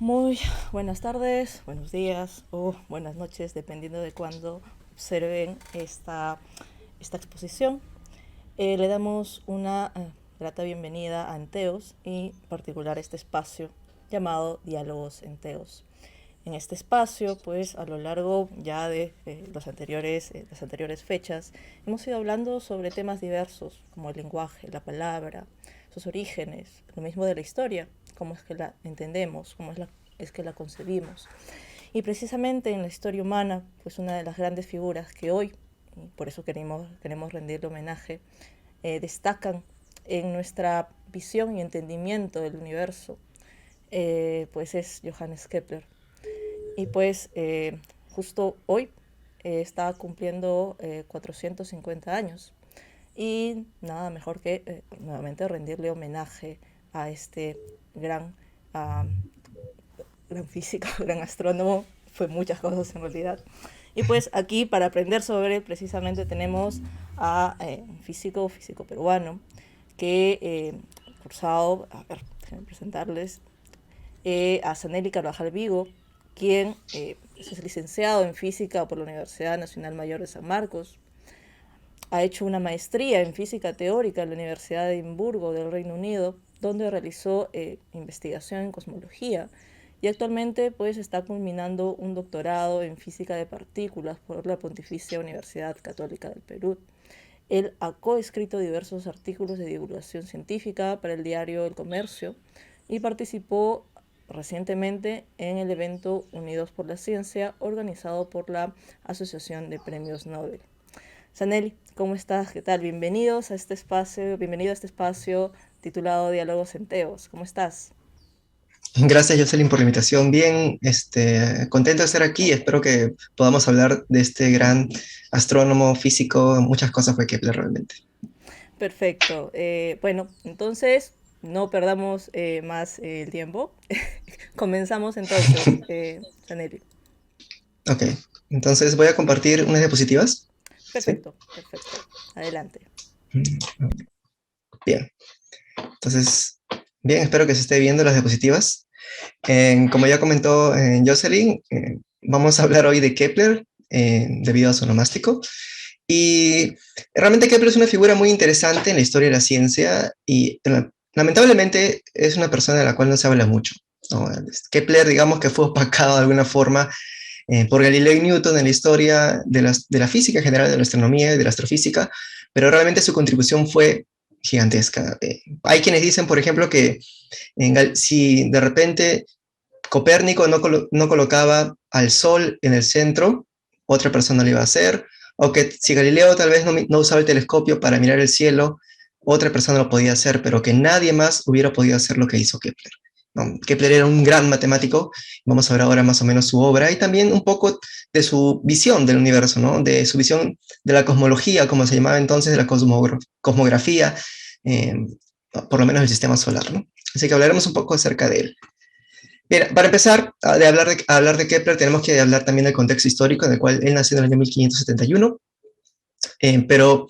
Muy buenas tardes, buenos días o buenas noches, dependiendo de cuándo observen esta exposición. Le damos una grata bienvenida a Enteos y en particular a este espacio llamado Diálogos Enteos. En este espacio, pues a lo largo ya de las anteriores fechas, hemos ido hablando sobre temas diversos como el lenguaje, la palabra, sus orígenes, lo mismo de la historia, cómo es que la entendemos, es que la concebimos. Y precisamente en la historia humana, pues una de las grandes figuras que hoy, y por eso queremos rendirle homenaje, destacan en nuestra visión y entendimiento del universo, pues es Johannes Kepler. Y pues justo hoy está cumpliendo 450 años. Y nada mejor que nuevamente rendirle homenaje a este gran, uh, gran físico, gran astrónomo, fue muchas cosas en realidad. Y pues aquí para aprender sobre él precisamente tenemos a un físico peruano, que cursado, a ver, déjenme presentarles, a Zanelli Carvajal Vigo, quien es licenciado en física por la Universidad Nacional Mayor de San Marcos. Ha hecho una maestría en física teórica en la Universidad de Edimburgo del Reino Unido, donde realizó investigación en cosmología, y actualmente pues está culminando un doctorado en física de partículas por la Pontificia Universidad Católica del Perú. Él ha coescrito diversos artículos de divulgación científica para el diario El Comercio y participó recientemente en el evento Unidos por la Ciencia, organizado por la Asociación de Premios Nobel. Zanelli, ¿cómo estás? ¿Qué tal? Bienvenido a este espacio titulado Diálogos Enteos. ¿Cómo estás? Gracias, Jocelyn, por la invitación. Bien, contento de estar aquí. Espero que podamos hablar de este gran astrónomo físico. Muchas cosas fue Kepler realmente. Perfecto. Bueno, entonces no perdamos más el tiempo. Comenzamos entonces, Zanelli. Ok, entonces voy a compartir unas diapositivas. ¿Sí? Perfecto, perfecto. Adelante. Bien, entonces, bien, espero que se esté viendo las diapositivas. Como ya comentó Jocelyn, vamos a hablar hoy de Kepler debido a su onomástico. Y realmente Kepler es una figura muy interesante en la historia de la ciencia y lamentablemente es una persona de la cual no se habla mucho, ¿no? Kepler, digamos que fue opacado de alguna forma por Galileo y Newton en la historia de la física en general, de la astronomía y de la astrofísica, pero realmente su contribución fue gigantesca. Hay quienes dicen, por ejemplo, que si de repente Copérnico no colocaba al Sol en el centro, otra persona lo iba a hacer, o que si Galileo tal vez no usaba el telescopio para mirar el cielo, otra persona lo podía hacer, pero que nadie más hubiera podido hacer lo que hizo Kepler. ¿No? Kepler era un gran matemático, vamos a ver ahora más o menos su obra y también un poco de su visión del universo, ¿no? De su visión de la cosmología, como se llamaba entonces, de la cosmografía, eh, por lo menos del sistema solar. ¿No? Así que hablaremos un poco acerca de él. Mira, para empezar a hablar de Kepler, tenemos que hablar también del contexto histórico en el cual él nació en el año 1571, pero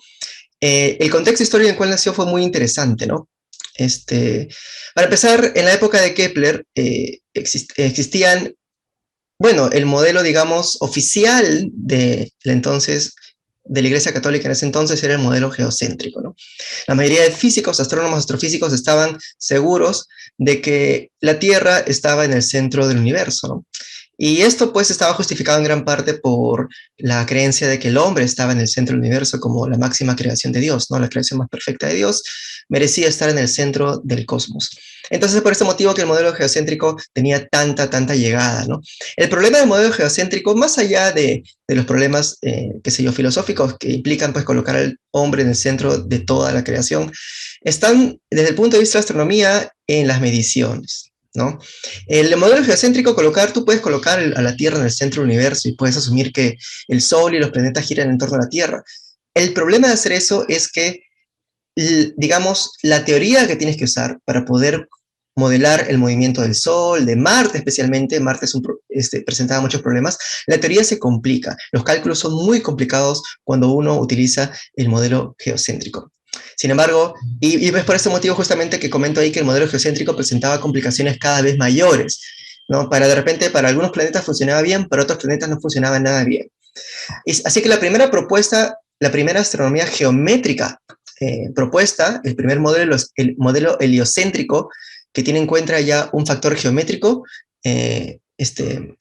el contexto histórico en el cual nació fue muy interesante, ¿no? Para empezar, en la época de Kepler existían, bueno, el modelo, digamos, oficial de la entonces de la Iglesia Católica en ese entonces era el modelo geocéntrico, ¿no? La mayoría de físicos, astrónomos, astrofísicos estaban seguros de que la Tierra estaba en el centro del universo, ¿no? Y esto pues estaba justificado en gran parte por la creencia de que el hombre estaba en el centro del universo como la máxima creación de Dios, ¿no? La creación más perfecta de Dios merecía estar en el centro del cosmos. Entonces, por este motivo que el modelo geocéntrico tenía tanta llegada, ¿no? El problema del modelo geocéntrico, más allá de los problemas, qué sé yo, filosóficos que implican pues colocar al hombre en el centro de toda la creación, están desde el punto de vista de la astronomía en las mediciones, ¿no? El modelo geocéntrico, tú puedes colocar a la Tierra en el centro del universo y puedes asumir que el Sol y los planetas giran en torno a la Tierra. El problema de hacer eso es que, digamos, la teoría que tienes que usar para poder modelar el movimiento del Sol, de Marte especialmente, presentaba muchos problemas, la teoría se complica, los cálculos son muy complicados cuando uno utiliza el modelo geocéntrico. Sin embargo, y es por ese motivo justamente que comento ahí que el modelo geocéntrico presentaba complicaciones cada vez mayores. ¿no? Para de repente, para algunos planetas funcionaba bien, para otros planetas no funcionaba nada bien. Así que la primera propuesta, la primera astronomía geométrica propuesta, el primer modelo, el modelo heliocéntrico, que tiene en cuenta ya un factor geométrico,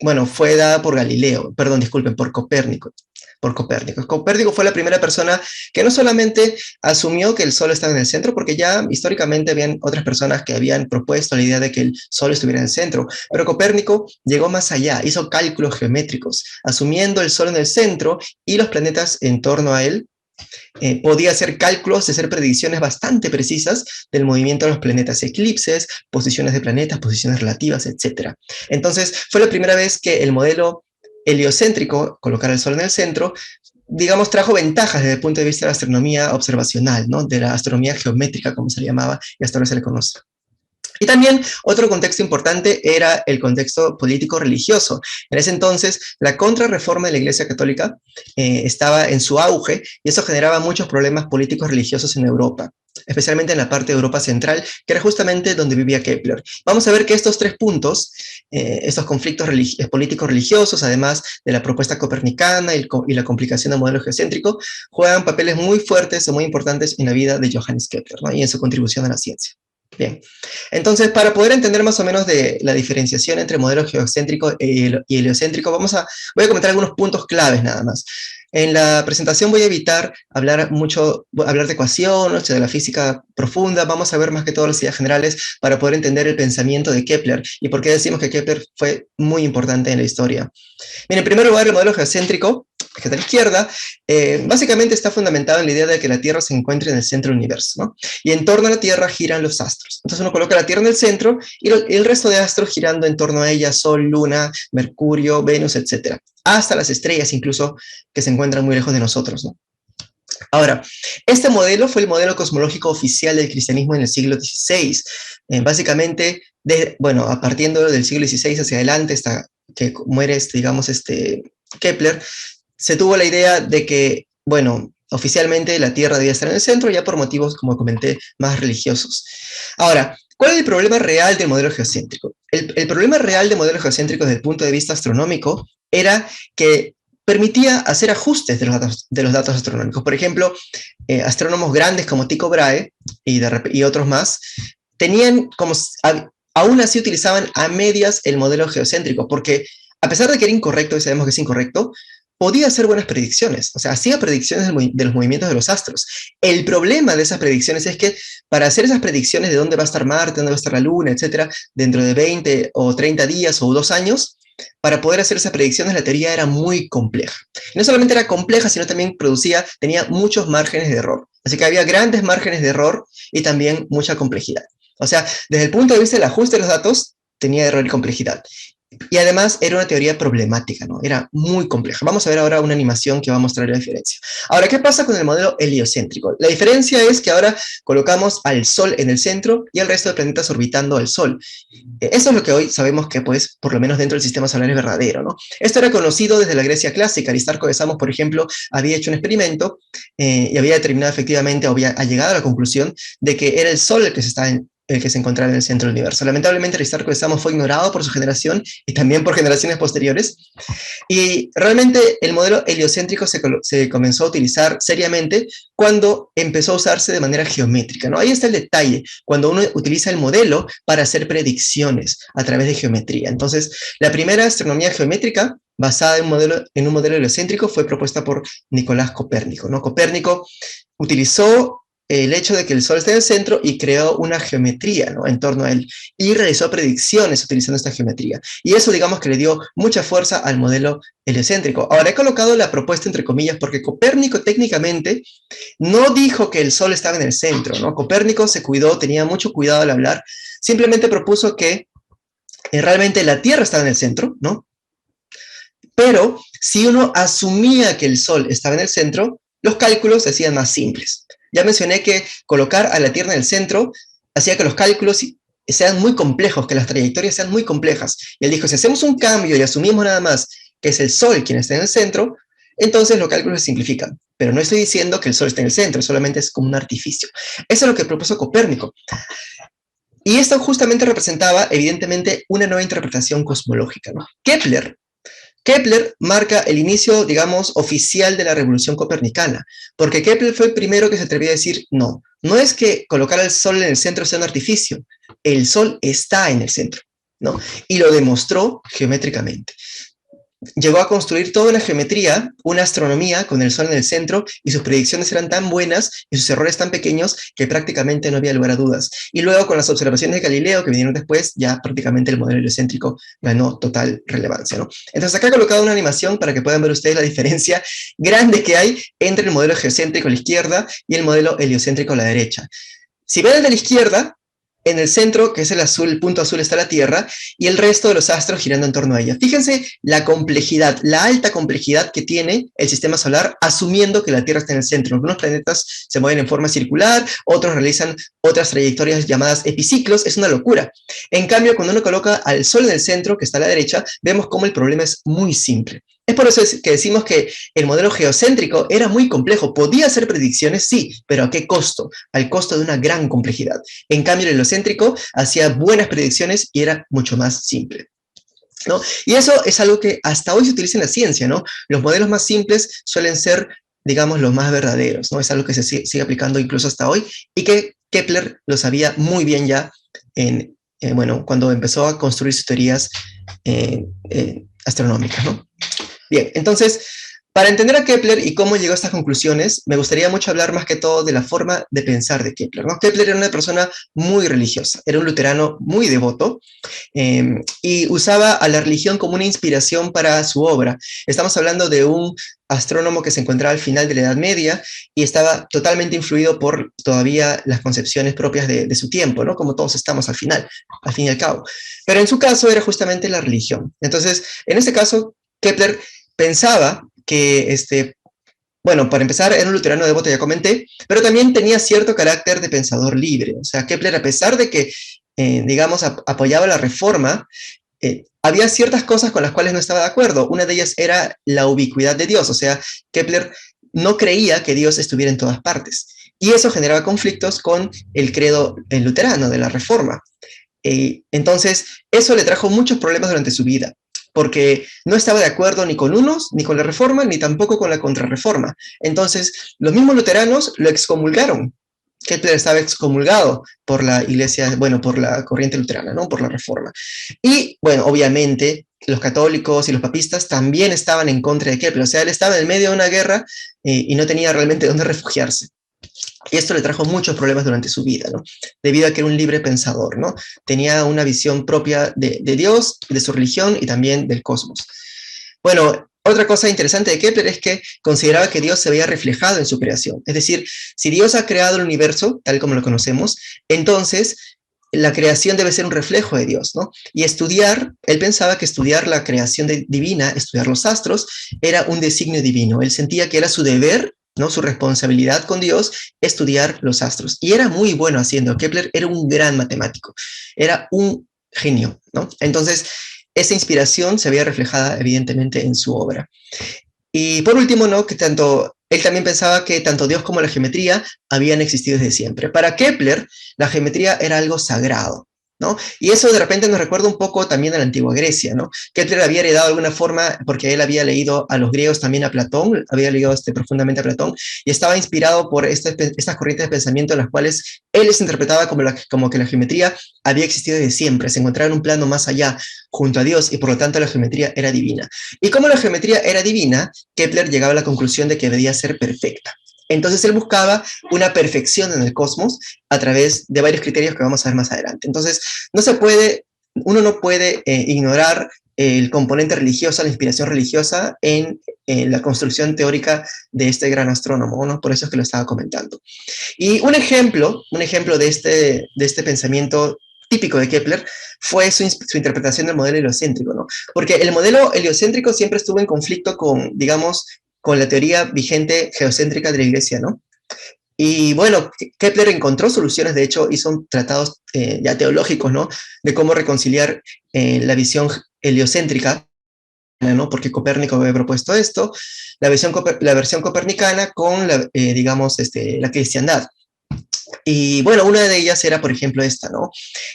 bueno, fue dada por Galileo, perdón, disculpen, por Copérnico. Por Copérnico. Copérnico fue la primera persona que no solamente asumió que el Sol estaba en el centro, porque ya históricamente habían otras personas que habían propuesto la idea de que el Sol estuviera en el centro, pero Copérnico llegó más allá, hizo cálculos geométricos, asumiendo el Sol en el centro y los planetas en torno a él. Podía hacer cálculos, hacer predicciones bastante precisas del movimiento de los planetas, eclipses, posiciones de planetas, posiciones relativas, etc. Entonces, fue la primera vez que el modelo heliocéntrico, colocar el Sol en el centro, digamos, trajo ventajas desde el punto de vista de la astronomía observacional, ¿no? De la astronomía geométrica, como se le llamaba, y hasta ahora se le conoce. Y también otro contexto importante era el contexto político-religioso. En ese entonces, la contrarreforma de la Iglesia Católica estaba en su auge y eso generaba muchos problemas políticos religiosos en Europa, especialmente en la parte de Europa Central, que era justamente donde vivía Kepler. Vamos a ver que estos tres puntos, estos conflictos políticos religiosos, además de la propuesta copernicana y la complicación del modelo geocéntrico, juegan papeles muy fuertes y muy importantes en la vida de Johannes Kepler, ¿no? Y en su contribución a la ciencia. Bien, entonces para poder entender más o menos de la diferenciación entre modelo geocéntrico y heliocéntrico, voy a comentar algunos puntos claves nada más. En la presentación voy a evitar hablar de ecuaciones, de la física profunda, vamos a ver más que todo las ideas generales para poder entender el pensamiento de Kepler y por qué decimos que Kepler fue muy importante en la historia. Bien, en primer lugar, el modelo geocéntrico, que está a la izquierda, básicamente está fundamentado en la idea de que la Tierra se encuentra en el centro del universo, ¿no? Y en torno a la Tierra giran los astros. Entonces uno coloca la Tierra en el centro y el resto de astros girando en torno a ella, Sol, Luna, Mercurio, Venus, etc. Hasta las estrellas incluso, que se encuentran muy lejos de nosotros, ¿no? Ahora, este modelo fue el modelo cosmológico oficial del cristianismo en el siglo XVI. Básicamente, a partir del siglo XVI hacia adelante, hasta que muere, digamos, Kepler, se tuvo la idea de que, bueno, oficialmente la Tierra debía estar en el centro, ya por motivos, como comenté, más religiosos. Ahora, ¿cuál es el problema real del modelo geocéntrico? El problema real del modelo geocéntrico desde el punto de vista astronómico era que permitía hacer ajustes de los datos astronómicos. Por ejemplo, astrónomos grandes como Tycho Brahe y otros más, aún así utilizaban a medias el modelo geocéntrico, porque a pesar de que era incorrecto, y sabemos que es incorrecto, podía hacer buenas predicciones, o sea, hacía predicciones de los movimientos de los astros. El problema de esas predicciones es que para hacer esas predicciones de dónde va a estar Marte, dónde va a estar la Luna, etcétera, dentro de 20 o 30 días o 2 años, para poder hacer esas predicciones la teoría era muy compleja. Y no solamente era compleja, sino también tenía muchos márgenes de error. Así que había grandes márgenes de error y también mucha complejidad. O sea, desde el punto de vista del ajuste de los datos, tenía error y complejidad. Y además era una teoría problemática, ¿no? Era muy compleja. Vamos a ver ahora una animación que va a mostrar la diferencia. Ahora, ¿qué pasa con el modelo heliocéntrico? La diferencia es que ahora colocamos al Sol en el centro y al resto de planetas orbitando al Sol. Eso es lo que hoy sabemos que, pues, por lo menos dentro del sistema solar es verdadero, ¿no? Esto era conocido desde la Grecia clásica. Aristarco de Samos, por ejemplo, había hecho un experimento y había determinado efectivamente, había llegado a la conclusión de que era el Sol el que se encontraba en el centro del universo. Lamentablemente, Aristarco de Samos fue ignorado por su generación y también por generaciones posteriores. Y realmente el modelo heliocéntrico se comenzó a utilizar seriamente cuando empezó a usarse de manera geométrica, ¿no? Ahí está el detalle, cuando uno utiliza el modelo para hacer predicciones a través de geometría. Entonces, la primera astronomía geométrica basada en un modelo heliocéntrico fue propuesta por Nicolás Copérnico, ¿no? Copérnico utilizó el hecho de que el Sol está en el centro y creó una geometría, ¿no?, en torno a él y realizó predicciones utilizando esta geometría. Y eso, digamos, que le dio mucha fuerza al modelo heliocéntrico. Ahora he colocado la propuesta entre comillas porque Copérnico técnicamente no dijo que el Sol estaba en el centro, ¿no? Copérnico se cuidó, tenía mucho cuidado al hablar, simplemente propuso que realmente la Tierra estaba en el centro, ¿no? Pero si uno asumía que el Sol estaba en el centro, los cálculos se hacían más simples. Ya mencioné que colocar a la Tierra en el centro hacía que los cálculos sean muy complejos, que las trayectorias sean muy complejas. Y él dijo, si hacemos un cambio y asumimos nada más que es el Sol quien está en el centro, entonces los cálculos se simplifican. Pero no estoy diciendo que el Sol esté en el centro, solamente es como un artificio. Eso es lo que propuso Copérnico. Y esto justamente representaba, evidentemente, una nueva interpretación cosmológica, ¿no? Kepler marca el inicio, digamos, oficial de la revolución copernicana, porque Kepler fue el primero que se atrevió a decir, no, no es que colocar al Sol en el centro sea un artificio, el Sol está en el centro, ¿no? Y lo demostró geométricamente. Llegó a construir toda una geometría, una astronomía con el Sol en el centro, y sus predicciones eran tan buenas y sus errores tan pequeños que prácticamente no había lugar a dudas. Y luego con las observaciones de Galileo que vinieron después, ya prácticamente el modelo heliocéntrico ganó total relevancia, ¿no? Entonces acá he colocado una animación para que puedan ver ustedes la diferencia grande que hay entre el modelo geocéntrico a la izquierda y el modelo heliocéntrico a la derecha. Si ven el de la izquierda, en el centro, que es el azul, el punto azul, está la Tierra, y el resto de los astros girando en torno a ella. Fíjense la complejidad, la alta complejidad que tiene el sistema solar, asumiendo que la Tierra está en el centro. Algunos planetas se mueven en forma circular, otros realizan otras trayectorias llamadas epiciclos, es una locura. En cambio, cuando uno coloca al Sol en el centro, que está a la derecha, vemos cómo el problema es muy simple. Es por eso que decimos que el modelo geocéntrico era muy complejo. Podía hacer predicciones, sí, pero ¿a qué costo? Al costo de una gran complejidad. En cambio, el heliocéntrico hacía buenas predicciones y era mucho más simple, ¿no? Y eso es algo que hasta hoy se utiliza en la ciencia, ¿no? Los modelos más simples suelen ser, digamos, los más verdaderos, ¿no? Es algo que se sigue aplicando incluso hasta hoy y que Kepler lo sabía muy bien ya bueno, cuando empezó a construir sus teorías astronómicas, ¿no? Bien, entonces, para entender a Kepler y cómo llegó a estas conclusiones, me gustaría mucho hablar más que todo de la forma de pensar de Kepler, ¿no? Kepler era una persona muy religiosa, era un luterano muy devoto, y usaba a la religión como una inspiración para su obra. Estamos hablando de un astrónomo que se encontraba al final de la Edad Media y estaba totalmente influido por todavía las concepciones propias de su tiempo, ¿no? Como todos estamos al final, al fin y al cabo. Pero en su caso era justamente la religión. Entonces, en este caso, Kepler pensaba que, bueno, para empezar, era un luterano devoto, ya comenté, pero también tenía cierto carácter de pensador libre. O sea, Kepler, a pesar de que, digamos, apoyaba la reforma, había ciertas cosas con las cuales no estaba de acuerdo. Una de ellas era la ubicuidad de Dios. O sea, Kepler no creía que Dios estuviera en todas partes. Y eso generaba conflictos con el credo luterano de la reforma. Entonces, eso le trajo muchos problemas durante su vida, porque no estaba de acuerdo ni con unos, ni con la reforma, ni tampoco con la contrarreforma. Entonces, los mismos luteranos lo excomulgaron. Kepler estaba excomulgado por la iglesia, bueno, por la corriente luterana, ¿no? Por la reforma. Y, bueno, obviamente, los católicos y los papistas también estaban en contra de Kepler. O sea, él estaba en medio de una guerra y no tenía realmente dónde refugiarse. Y esto le trajo muchos problemas durante su vida, ¿no? Debido a que era un libre pensador, ¿no? Tenía una visión propia de Dios, de su religión y también del cosmos. Bueno, otra cosa interesante de Kepler es que consideraba que Dios se veía reflejado en su creación. Es decir, si Dios ha creado el universo, tal como lo conocemos, entonces la creación debe ser un reflejo de Dios, ¿no? Y él pensaba que estudiar la creación divina, estudiar los astros, era un designio divino. Él sentía que era su deber, ¿no? Su responsabilidad con Dios, estudiar los astros. Y era muy bueno haciendo. Kepler era un gran matemático, era un genio, ¿no? Entonces, esa inspiración se veía reflejada evidentemente en su obra. Y por último, ¿no? Él también pensaba que tanto Dios como la geometría habían existido desde siempre. Para Kepler, la geometría era algo sagrado, ¿no? Y eso de repente nos recuerda un poco también a la antigua Grecia, ¿no? Kepler había heredado de alguna forma, porque él había leído a los griegos también a Platón, había leído profundamente a Platón, y estaba inspirado por estas corrientes de pensamiento en las cuales él les interpretaba como que la geometría había existido desde siempre, se encontraba en un plano más allá, junto a Dios, y por lo tanto la geometría era divina. Y como la geometría era divina, Kepler llegaba a la conclusión de que debía ser perfecta. Entonces él buscaba una perfección en el cosmos a través de varios criterios que vamos a ver más adelante. Entonces uno no puede ignorar el componente religioso, la inspiración religiosa en la construcción teórica de este gran astrónomo, ¿no? Por eso es que lo estaba comentando. Y un ejemplo de este pensamiento típico de Kepler fue su interpretación del modelo heliocéntrico, ¿no? Porque el modelo heliocéntrico siempre estuvo en conflicto con, digamos, con la teoría vigente geocéntrica de la Iglesia, ¿no? Y bueno, Kepler encontró soluciones, de hecho hizo tratados ya teológicos, ¿no? De cómo reconciliar la visión heliocéntrica, ¿no? Porque Copérnico había propuesto esto, la versión copernicana con digamos, la cristiandad. Y bueno, una de ellas era, por ejemplo, esta, ¿no?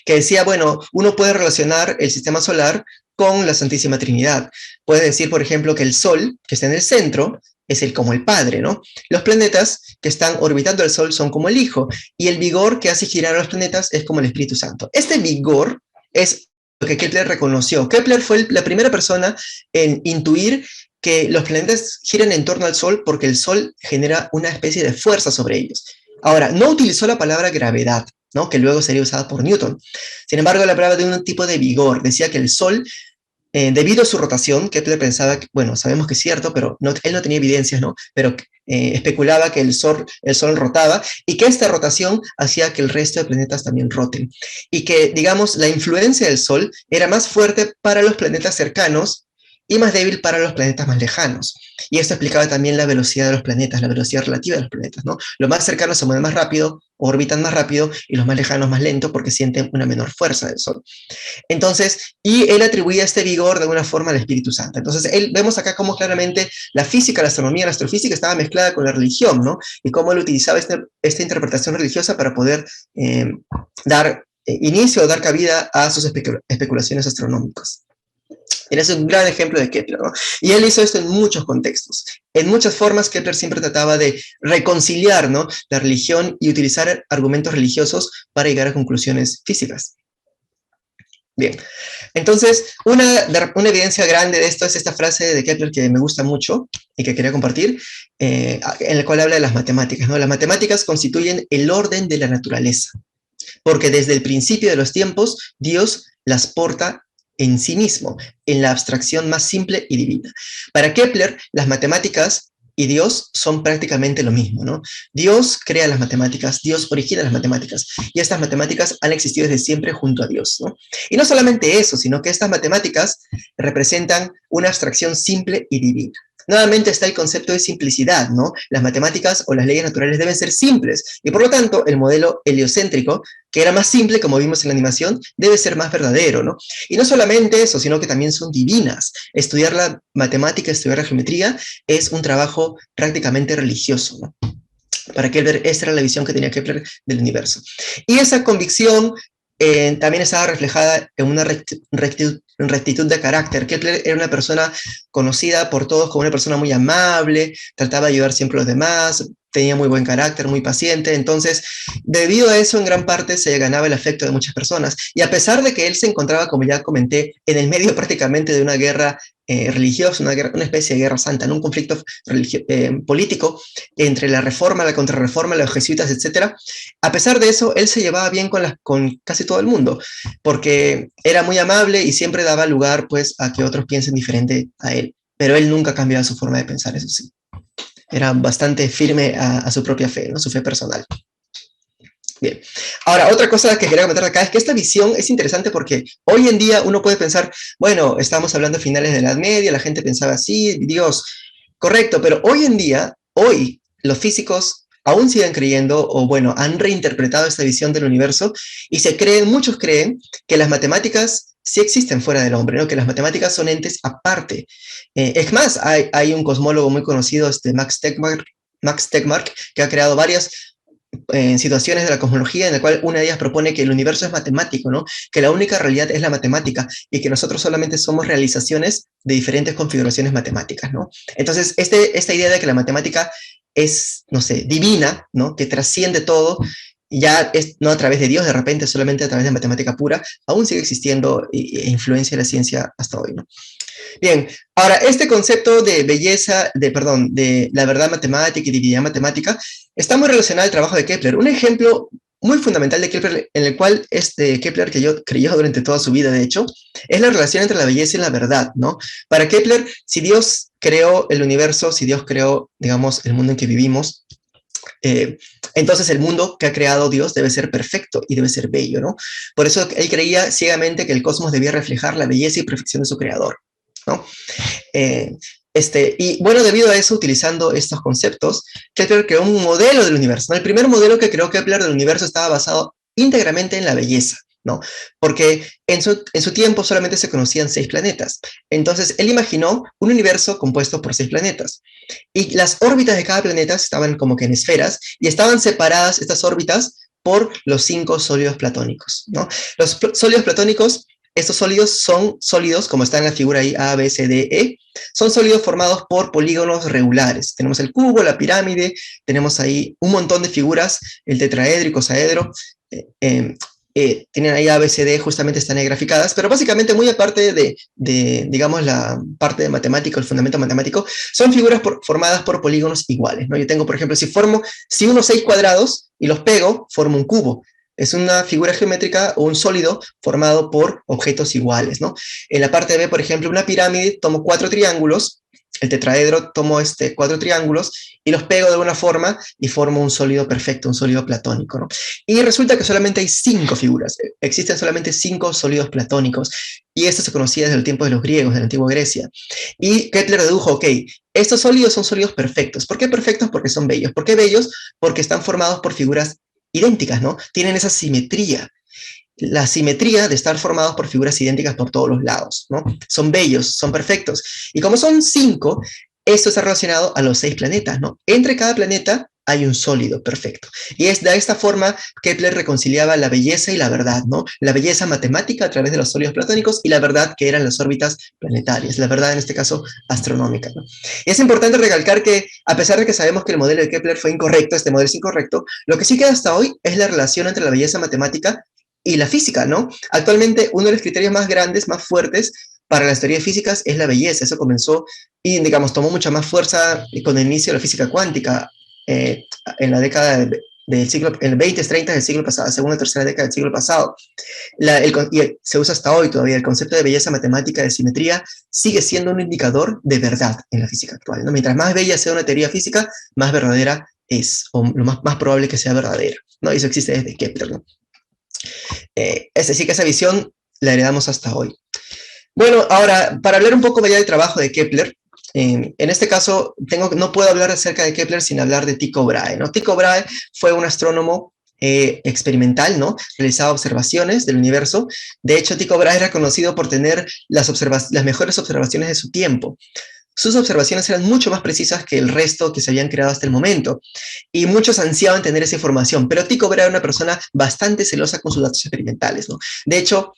Que decía, bueno, uno puede relacionar el sistema solar con la Santísima Trinidad. Puede decir, por ejemplo, que el Sol, que está en el centro, es como el Padre, ¿no? Los planetas que están orbitando el Sol son como el Hijo, y el vigor que hace girar a los planetas es como el Espíritu Santo. Este vigor es lo que Kepler reconoció. Kepler fue la primera persona en intuir que los planetas giran en torno al Sol porque el Sol genera una especie de fuerza sobre ellos. Ahora, no utilizó la palabra gravedad, ¿no? Que luego sería usada por Newton. Sin embargo, la palabra de un tipo de vigor. Decía que el Sol, debido a su rotación, Kepler pensaba, bueno, sabemos que es cierto, pero él no tenía evidencias, ¿no? Pero especulaba que el sol rotaba y que esta rotación hacía que el resto de planetas también roten. Y que, digamos, la influencia del Sol era más fuerte para los planetas cercanos y más débil para los planetas más lejanos. Y esto explicaba también la velocidad de los planetas, la velocidad relativa de los planetas, ¿no? Los más cercanos se mueven más rápido, orbitan más rápido, y los más lejanos más lento porque sienten una menor fuerza del Sol. Entonces, y él atribuía este vigor de alguna forma al Espíritu Santo. Entonces, vemos acá cómo claramente la física, la astronomía, la astrofísica estaba mezclada con la religión, ¿no? Y cómo él utilizaba esta interpretación religiosa para poder dar inicio o dar cabida a sus especulaciones astronómicas. Era un gran ejemplo de Kepler, ¿no? Y él hizo esto en muchos contextos. En muchas formas, Kepler siempre trataba de reconciliar, ¿no?, la religión y utilizar argumentos religiosos para llegar a conclusiones físicas. Bien, entonces, una evidencia grande de esto es esta frase de Kepler que me gusta mucho y que quería compartir, en la cual habla de las matemáticas, ¿no? Las matemáticas constituyen el orden de la naturaleza, porque desde el principio de los tiempos, Dios las porta en sí mismo, en la abstracción más simple y divina. Para Kepler, las matemáticas y Dios son prácticamente lo mismo, ¿no? Dios crea las matemáticas, Dios origina las matemáticas, y estas matemáticas han existido desde siempre junto a Dios, ¿no? Y no solamente eso, sino que estas matemáticas representan una abstracción simple y divina. Nuevamente está el concepto de simplicidad, ¿no? Las matemáticas o las leyes naturales deben ser simples, y por lo tanto el modelo heliocéntrico, que era más simple, como vimos en la animación, debe ser más verdadero, ¿no? Y no solamente eso, sino que también son divinas. Estudiar la matemática, estudiar la geometría, es un trabajo prácticamente religioso, ¿no? Para Kepler, esta era la visión que tenía Kepler del universo. Y esa convicción también estaba reflejada en una rectitud de carácter. Kepler era una persona conocida por todos como una persona muy amable, trataba de ayudar siempre a los demás, tenía muy buen carácter, muy paciente. Entonces, debido a eso, en gran parte se ganaba el afecto de muchas personas. Y a pesar de que él se encontraba, como ya comenté, en el medio prácticamente de una guerra religiosa, una especie de guerra santa, en un conflicto político entre la reforma, la contrarreforma, los jesuitas, etc. A pesar de eso, él se llevaba bien con casi todo el mundo, porque era muy amable y siempre daba lugar, pues, a que otros piensen diferente a él. Pero él nunca cambiaba su forma de pensar, eso sí. Era bastante firme a su propia fe, ¿no? Su fe personal. Bien. Ahora, otra cosa que quería comentar acá es que esta visión es interesante porque hoy en día uno puede pensar, bueno, estamos hablando de finales de la Edad Media, la gente pensaba así, Dios, correcto, pero hoy en día, hoy, los físicos aún siguen creyendo, o bueno, han reinterpretado esta visión del universo y muchos creen que las matemáticas sí existen fuera del hombre, ¿no? Que las matemáticas son entes aparte. Es más, hay un cosmólogo muy conocido, Max Tegmark, que ha creado varias situaciones de la cosmología en la cual una de ellas propone que el universo es matemático, ¿no? Que la única realidad es la matemática y que nosotros solamente somos realizaciones de diferentes configuraciones matemáticas, ¿no? Entonces, esta idea de que la matemática es, no sé, divina, ¿no? Que trasciende todo, ya es no a través de Dios de repente, solamente a través de matemática pura, aún sigue existiendo e influencia de la ciencia hasta hoy, ¿no? Bien, ahora este concepto de belleza, de la verdad matemática y divinidad matemática, está muy relacionado al trabajo de Kepler. Un ejemplo muy fundamental de Kepler, en el cual Kepler creyó durante toda su vida, de hecho, es la relación entre la belleza y la verdad, ¿no? Para Kepler, si Dios creó el universo, si Dios creó, digamos, el mundo en que vivimos, entonces el mundo que ha creado Dios debe ser perfecto y debe ser bello, ¿no? Por eso él creía ciegamente que el cosmos debía reflejar la belleza y perfección de su creador, ¿no? Y bueno, debido a eso, utilizando estos conceptos, Kepler creó un modelo del universo, ¿no? El primer modelo que creó Kepler del universo estaba basado íntegramente en la belleza, ¿no? Porque en su tiempo solamente se conocían 6 planetas. Entonces, él imaginó un universo compuesto por 6 planetas. Y las órbitas de cada planeta estaban como que en esferas y estaban separadas estas órbitas por los 5 sólidos platónicos, ¿no? Los sólidos platónicos, estos sólidos son sólidos, como está en la figura ahí, A, B, C, D, E, son sólidos formados por polígonos regulares. Tenemos el cubo, la pirámide, tenemos ahí un montón de figuras, el tetraedro, icosaedro, tienen ahí A, B, C, D, justamente están ahí graficadas, pero básicamente muy aparte digamos, la parte de matemática, el fundamento matemático, son figuras formadas por polígonos iguales, ¿no? Yo tengo, por ejemplo, si uno 6 cuadrados y los pego, formo un cubo. Es una figura geométrica o un sólido formado por objetos iguales, ¿no? En la parte B, por ejemplo, una pirámide, tomo 4 triángulos, el tetraedro tomo 4 triángulos y los pego de una forma y formo un sólido perfecto, un sólido platónico, ¿no? Y resulta que solamente hay 5 figuras, existen solamente 5 sólidos platónicos, y esto se conocía desde el tiempo de los griegos, de la antigua Grecia. Y Kepler dedujo, ok, estos sólidos son sólidos perfectos. ¿Por qué perfectos? Porque son bellos. ¿Por qué bellos? Porque están formados por figuras idénticas, ¿no? Tienen esa simetría. La simetría de estar formados por figuras idénticas por todos los lados, ¿no? Son bellos, son perfectos. Y como son 5, esto está relacionado a los 6 planetas, ¿no? Entre cada planeta hay un sólido perfecto. Y es de esta forma Kepler reconciliaba la belleza y la verdad, ¿no? La belleza matemática a través de los sólidos platónicos y la verdad que eran las órbitas planetarias, la verdad en este caso astronómica, ¿no? Y es importante recalcar que a pesar de que sabemos que el modelo de Kepler fue incorrecto, este modelo es incorrecto, lo que sí queda hasta hoy es la relación entre la belleza matemática y la física, ¿no? Actualmente uno de los criterios más grandes, más fuertes para las teorías físicas es la belleza. Eso comenzó y, digamos, tomó mucha más fuerza con el inicio de la física cuántica en la década del siglo, en el 20, 30 del siglo pasado, segunda, tercera década del siglo pasado. Y se usa hasta hoy todavía. El concepto de belleza matemática, de simetría, sigue siendo un indicador de verdad en la física actual, ¿no? Mientras más bella sea una teoría física, más verdadera es, o lo más probable que sea verdadera, ¿no? Y eso existe desde Kepler, ¿no? Es decir, que esa visión la heredamos hasta hoy. Bueno, ahora, para hablar un poco ya del trabajo de Kepler, en este caso no puedo hablar acerca de Kepler sin hablar de Tycho Brahe, ¿no? Tycho Brahe fue un astrónomo experimental, ¿no? Realizaba observaciones del universo. De hecho, Tycho Brahe era conocido por tener las mejores observaciones de su tiempo. Sus observaciones eran mucho más precisas que el resto que se habían creado hasta el momento, y muchos ansiaban tener esa información, pero Tycho Brahe era una persona bastante celosa con sus datos experimentales, ¿no? De hecho,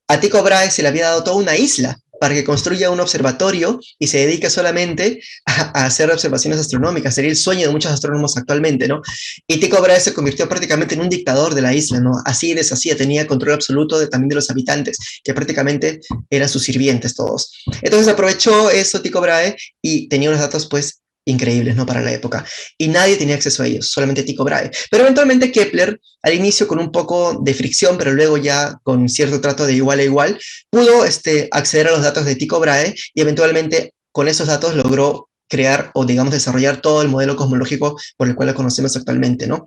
a Tycho Brahe se le había dado toda una isla para que construya un observatorio y se dedique solamente a hacer observaciones astronómicas. Sería el sueño de muchos astrónomos actualmente, ¿no? Y Tycho Brahe se convirtió prácticamente en un dictador de la isla, ¿no? Así deshacía, tenía control absoluto también de los habitantes, que prácticamente eran sus sirvientes todos. Entonces aprovechó eso Tycho Brahe y tenía unos datos, pues, increíbles, ¿no? Para la época. Y nadie tenía acceso a ellos, solamente Tycho Brahe. Pero eventualmente Kepler, al inicio con un poco de fricción, pero luego ya con cierto trato de igual a igual, pudo acceder a los datos de Tycho Brahe y eventualmente con esos datos logró crear o, digamos, desarrollar todo el modelo cosmológico por el cual lo conocemos actualmente, ¿no?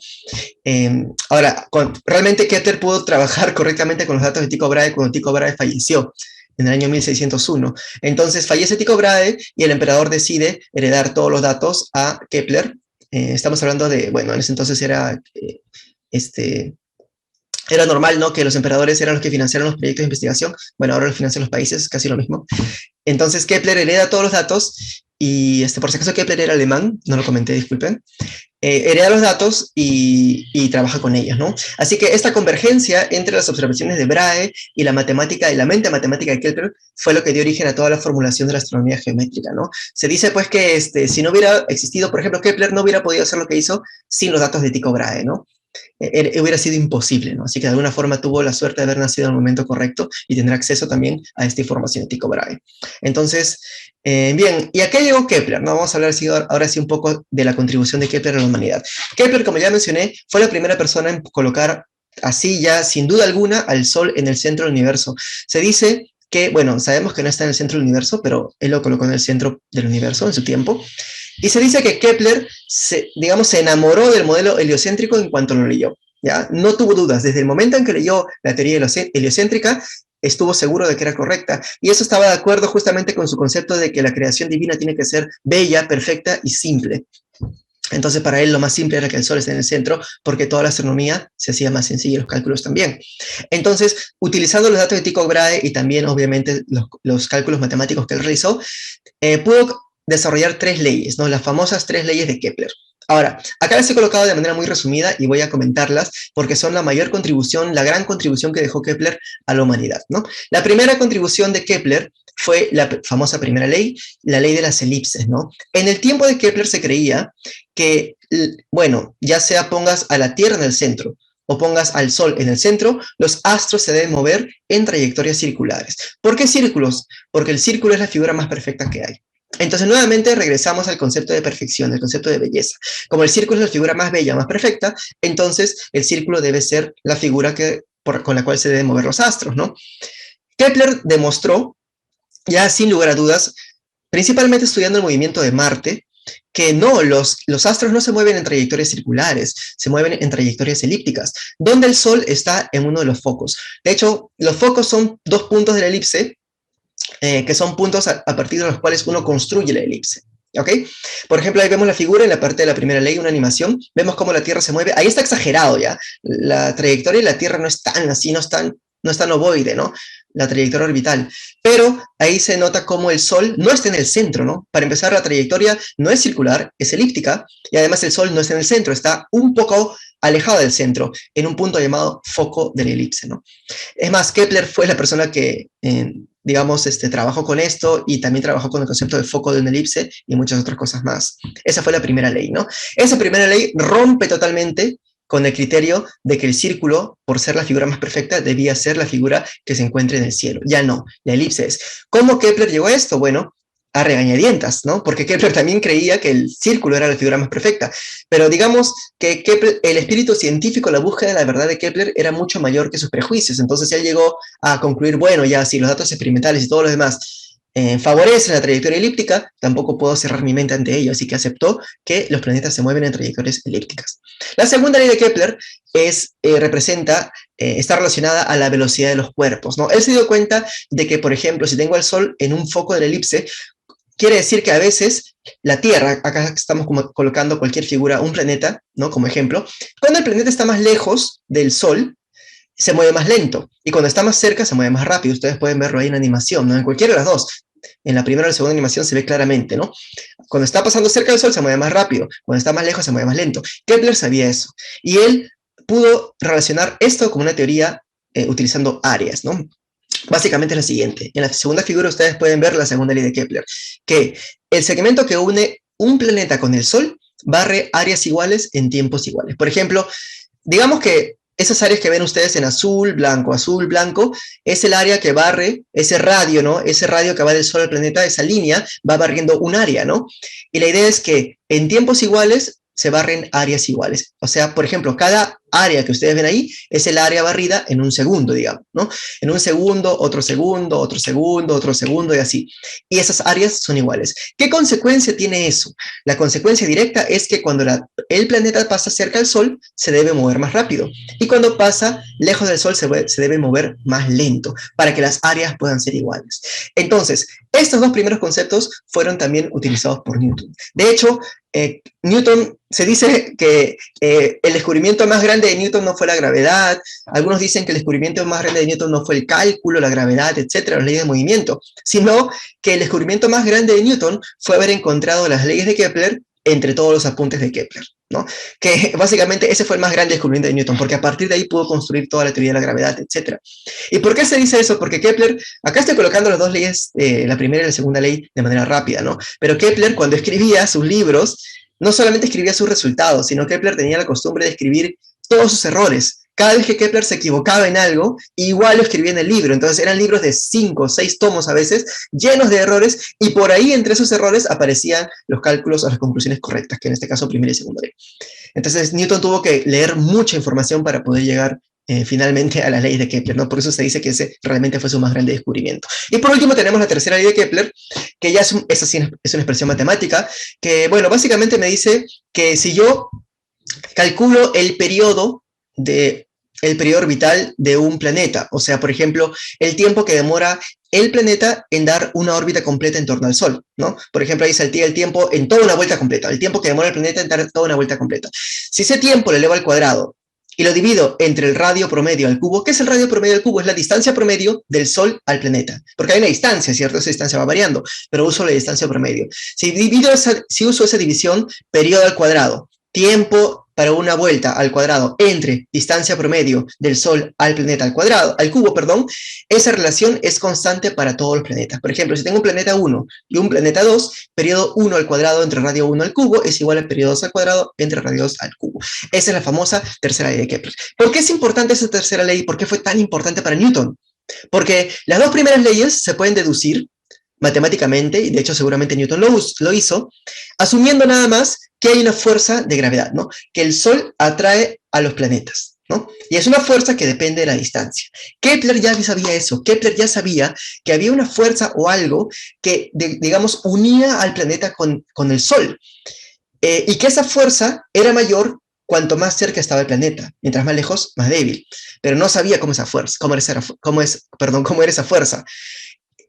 Ahora, realmente Kepler pudo trabajar correctamente con los datos de Tycho Brahe cuando Tycho Brahe falleció en el año 1601. Entonces fallece Tycho Brahe y el emperador decide heredar todos los datos a Kepler. Estamos hablando de, bueno, en ese entonces era normal, ¿no? Que los emperadores eran los que financiaron los proyectos de investigación. Bueno, ahora los financian los países, es casi lo mismo. Entonces Kepler hereda todos los datos y, por si acaso, Kepler era alemán, no lo comenté, disculpen. Hereda los datos y trabaja con ellos, ¿no? Así que esta convergencia entre las observaciones de Brahe y la matemática y la mente matemática de Kepler fue lo que dio origen a toda la formulación de la astronomía geométrica, ¿no? Se dice, pues, que si no hubiera existido, por ejemplo, Kepler no hubiera podido hacer lo que hizo sin los datos de Tycho Brahe, ¿no? Hubiera sido imposible, ¿no? Así que de alguna forma tuvo la suerte de haber nacido en el momento correcto y tener acceso también a esta información de Tycho Brahe. Entonces, bien, ¿y a qué llegó Kepler? ¿No? Vamos a hablar ahora sí un poco de la contribución de Kepler a la humanidad. Kepler, como ya mencioné, fue la primera persona en colocar así ya, sin duda alguna, al Sol en el centro del universo. Se dice que, bueno, sabemos que no está en el centro del universo, pero él lo colocó en el centro del universo en su tiempo. Y se dice que Kepler, se enamoró del modelo heliocéntrico en cuanto lo leyó, ¿ya? No tuvo dudas. Desde el momento en que leyó la teoría heliocéntrica, estuvo seguro de que era correcta. Y eso estaba de acuerdo justamente con su concepto de que la creación divina tiene que ser bella, perfecta y simple. Entonces, para él lo más simple era que el Sol esté en el centro, porque toda la astronomía se hacía más sencilla y los cálculos también. Entonces, utilizando los datos de Tycho Brahe y también, obviamente, los cálculos matemáticos que él realizó, pudo desarrollar 3 leyes, ¿no? Las famosas 3 leyes de Kepler. Ahora, acá las he colocado de manera muy resumida y voy a comentarlas porque son la mayor contribución, la gran contribución que dejó Kepler a la humanidad, ¿no? La primera contribución de Kepler fue la famosa primera ley, la ley de las elipses, ¿no? En el tiempo de Kepler se creía que, bueno, ya sea pongas a la Tierra en el centro o pongas al Sol en el centro, los astros se deben mover en trayectorias circulares. ¿Por qué círculos? Porque el círculo es la figura más perfecta que hay. Entonces, nuevamente regresamos al concepto de perfección, al concepto de belleza. Como el círculo es la figura más bella, más perfecta, entonces el círculo debe ser la figura con la cual se deben mover los astros, ¿no? Kepler demostró, ya sin lugar a dudas, principalmente estudiando el movimiento de Marte, que no, los astros no se mueven en trayectorias circulares, se mueven en trayectorias elípticas, donde el Sol está en uno de los focos. De hecho, los focos son dos puntos de la elipse, que son puntos a partir de los cuales uno construye la elipse. ¿Ok? Por ejemplo, ahí vemos la figura en la parte de la primera ley, una animación, vemos cómo la Tierra se mueve, ahí está exagerado ya, la trayectoria de la Tierra no es tan así, no es tan ovoide, ¿no? La trayectoria orbital, pero ahí se nota cómo el Sol no está en el centro, ¿no? Para empezar, la trayectoria no es circular, es elíptica, y además el Sol no está en el centro, está un poco alejado del centro, en un punto llamado foco de la elipse, ¿no? Es más, Kepler fue la persona que, digamos, trabajó con esto y también trabajó con el concepto de foco de una elipse y muchas otras cosas más. Esa fue la primera ley, ¿no? Esa primera ley rompe totalmente con el criterio de que el círculo, por ser la figura más perfecta, debía ser la figura que se encuentre en el cielo. Ya no, la elipse es. ¿Cómo Kepler llegó a esto? Bueno, a regañadientas, ¿no? Porque Kepler también creía que el círculo era la figura más perfecta. Pero digamos que Kepler, el espíritu científico, la búsqueda de la verdad de Kepler era mucho mayor que sus prejuicios. Entonces él llegó a concluir, bueno, ya si los datos experimentales y todo lo demás favorecen la trayectoria elíptica, tampoco puedo cerrar mi mente ante ello, así que aceptó que los planetas se mueven en trayectorias elípticas. La segunda ley de Kepler está relacionada a la velocidad de los cuerpos, ¿no? Él se dio cuenta de que, por ejemplo, si tengo al Sol en un foco de la elipse, quiere decir que a veces la Tierra, acá estamos colocando cualquier figura, un planeta, ¿no? Como ejemplo, cuando el planeta está más lejos del Sol, se mueve más lento, y cuando está más cerca se mueve más rápido. Ustedes pueden verlo ahí en animación, ¿no? En cualquiera de las dos. En la primera o la segunda animación se ve claramente, ¿no? Cuando está pasando cerca del Sol se mueve más rápido, cuando está más lejos se mueve más lento. Kepler sabía eso, y él pudo relacionar esto con una teoría utilizando áreas, ¿no? Básicamente es la siguiente. En la segunda figura ustedes pueden ver la segunda ley de Kepler, que el segmento que une un planeta con el Sol barre áreas iguales en tiempos iguales. Por ejemplo, digamos que esas áreas que ven ustedes en azul, blanco, es el área que barre ese radio, ¿no? Ese radio que va del Sol al planeta, esa línea va barriendo un área, ¿no? Y la idea es que en tiempos iguales se barren áreas iguales. O sea, por ejemplo, cada área que ustedes ven ahí es el área barrida en un segundo, digamos, ¿no? En un segundo, otro segundo, otro segundo, otro segundo y así. Y esas áreas son iguales. ¿Qué consecuencia tiene eso? La consecuencia directa es que cuando el planeta pasa cerca del Sol, se debe mover más rápido. Y cuando pasa lejos del Sol, se debe mover más lento para que las áreas puedan ser iguales. Entonces, estos dos primeros conceptos fueron también utilizados por Newton. De hecho, Newton, se dice que el descubrimiento más grande de Newton no fue la gravedad, algunos dicen que el descubrimiento más grande de Newton no fue el cálculo, la gravedad, etcétera, las leyes de movimiento, sino que el descubrimiento más grande de Newton fue haber encontrado las leyes de Kepler entre todos los apuntes de Kepler, ¿no? Que básicamente ese fue el más grande descubrimiento de Newton, porque a partir de ahí pudo construir toda la teoría de la gravedad, etcétera. ¿Y por qué se dice eso? Porque Kepler, acá estoy colocando las dos leyes, la primera y la segunda ley de manera rápida, ¿no? Pero Kepler, cuando escribía sus libros, no solamente escribía sus resultados, sino que Kepler tenía la costumbre de escribir todos sus errores. Cada vez que Kepler se equivocaba en algo, igual lo escribía en el libro. Entonces eran libros de 5 o 6 tomos a veces, llenos de errores, y por ahí entre esos errores aparecían los cálculos o las conclusiones correctas, que en este caso primera y segunda ley. Entonces Newton tuvo que leer mucha información para poder llegar finalmente a las leyes de Kepler, ¿no? Por eso se dice que ese realmente fue su más grande descubrimiento. Y por último tenemos la tercera ley de Kepler, que ya esa sí es una expresión matemática, que, bueno, básicamente me dice que si yo calculo el periodo orbital de un planeta, o sea, por ejemplo, el tiempo que demora el planeta en dar una órbita completa en torno al Sol, ¿no? Por ejemplo, ahí saltía el tiempo en toda una vuelta completa, el tiempo que demora el planeta en dar toda una vuelta completa. Si ese tiempo lo elevo al cuadrado y lo divido entre el radio promedio al cubo, ¿qué es el radio promedio al cubo? Es la distancia promedio del Sol al planeta, porque hay una distancia, ¿cierto? Esa distancia va variando, pero uso la distancia promedio. Si uso esa división, periodo al cuadrado, tiempo para una vuelta al cuadrado entre distancia promedio del Sol al planeta al cubo, perdón, esa relación es constante para todos los planetas. Por ejemplo, si tengo un planeta 1 y un planeta 2, periodo 1 al cuadrado entre radio 1 al cubo es igual al periodo 2 al cuadrado entre radio 2 al cubo. Esa es la famosa tercera ley de Kepler. ¿Por qué es importante esa tercera ley? ¿Por qué fue tan importante para Newton? Porque las dos primeras leyes se pueden deducir matemáticamente, y de hecho seguramente Newton lo hizo, asumiendo nada más que hay una fuerza de gravedad, ¿no? Que el Sol atrae a los planetas, ¿no? Y es una fuerza que depende de la distancia. Kepler ya sabía eso, Kepler ya sabía que había una fuerza o algo que, digamos, unía al planeta con el Sol, y que esa fuerza era mayor cuanto más cerca estaba el planeta, mientras más lejos, más débil, pero no sabía cómo esa fuerza, cómo era esa fuerza.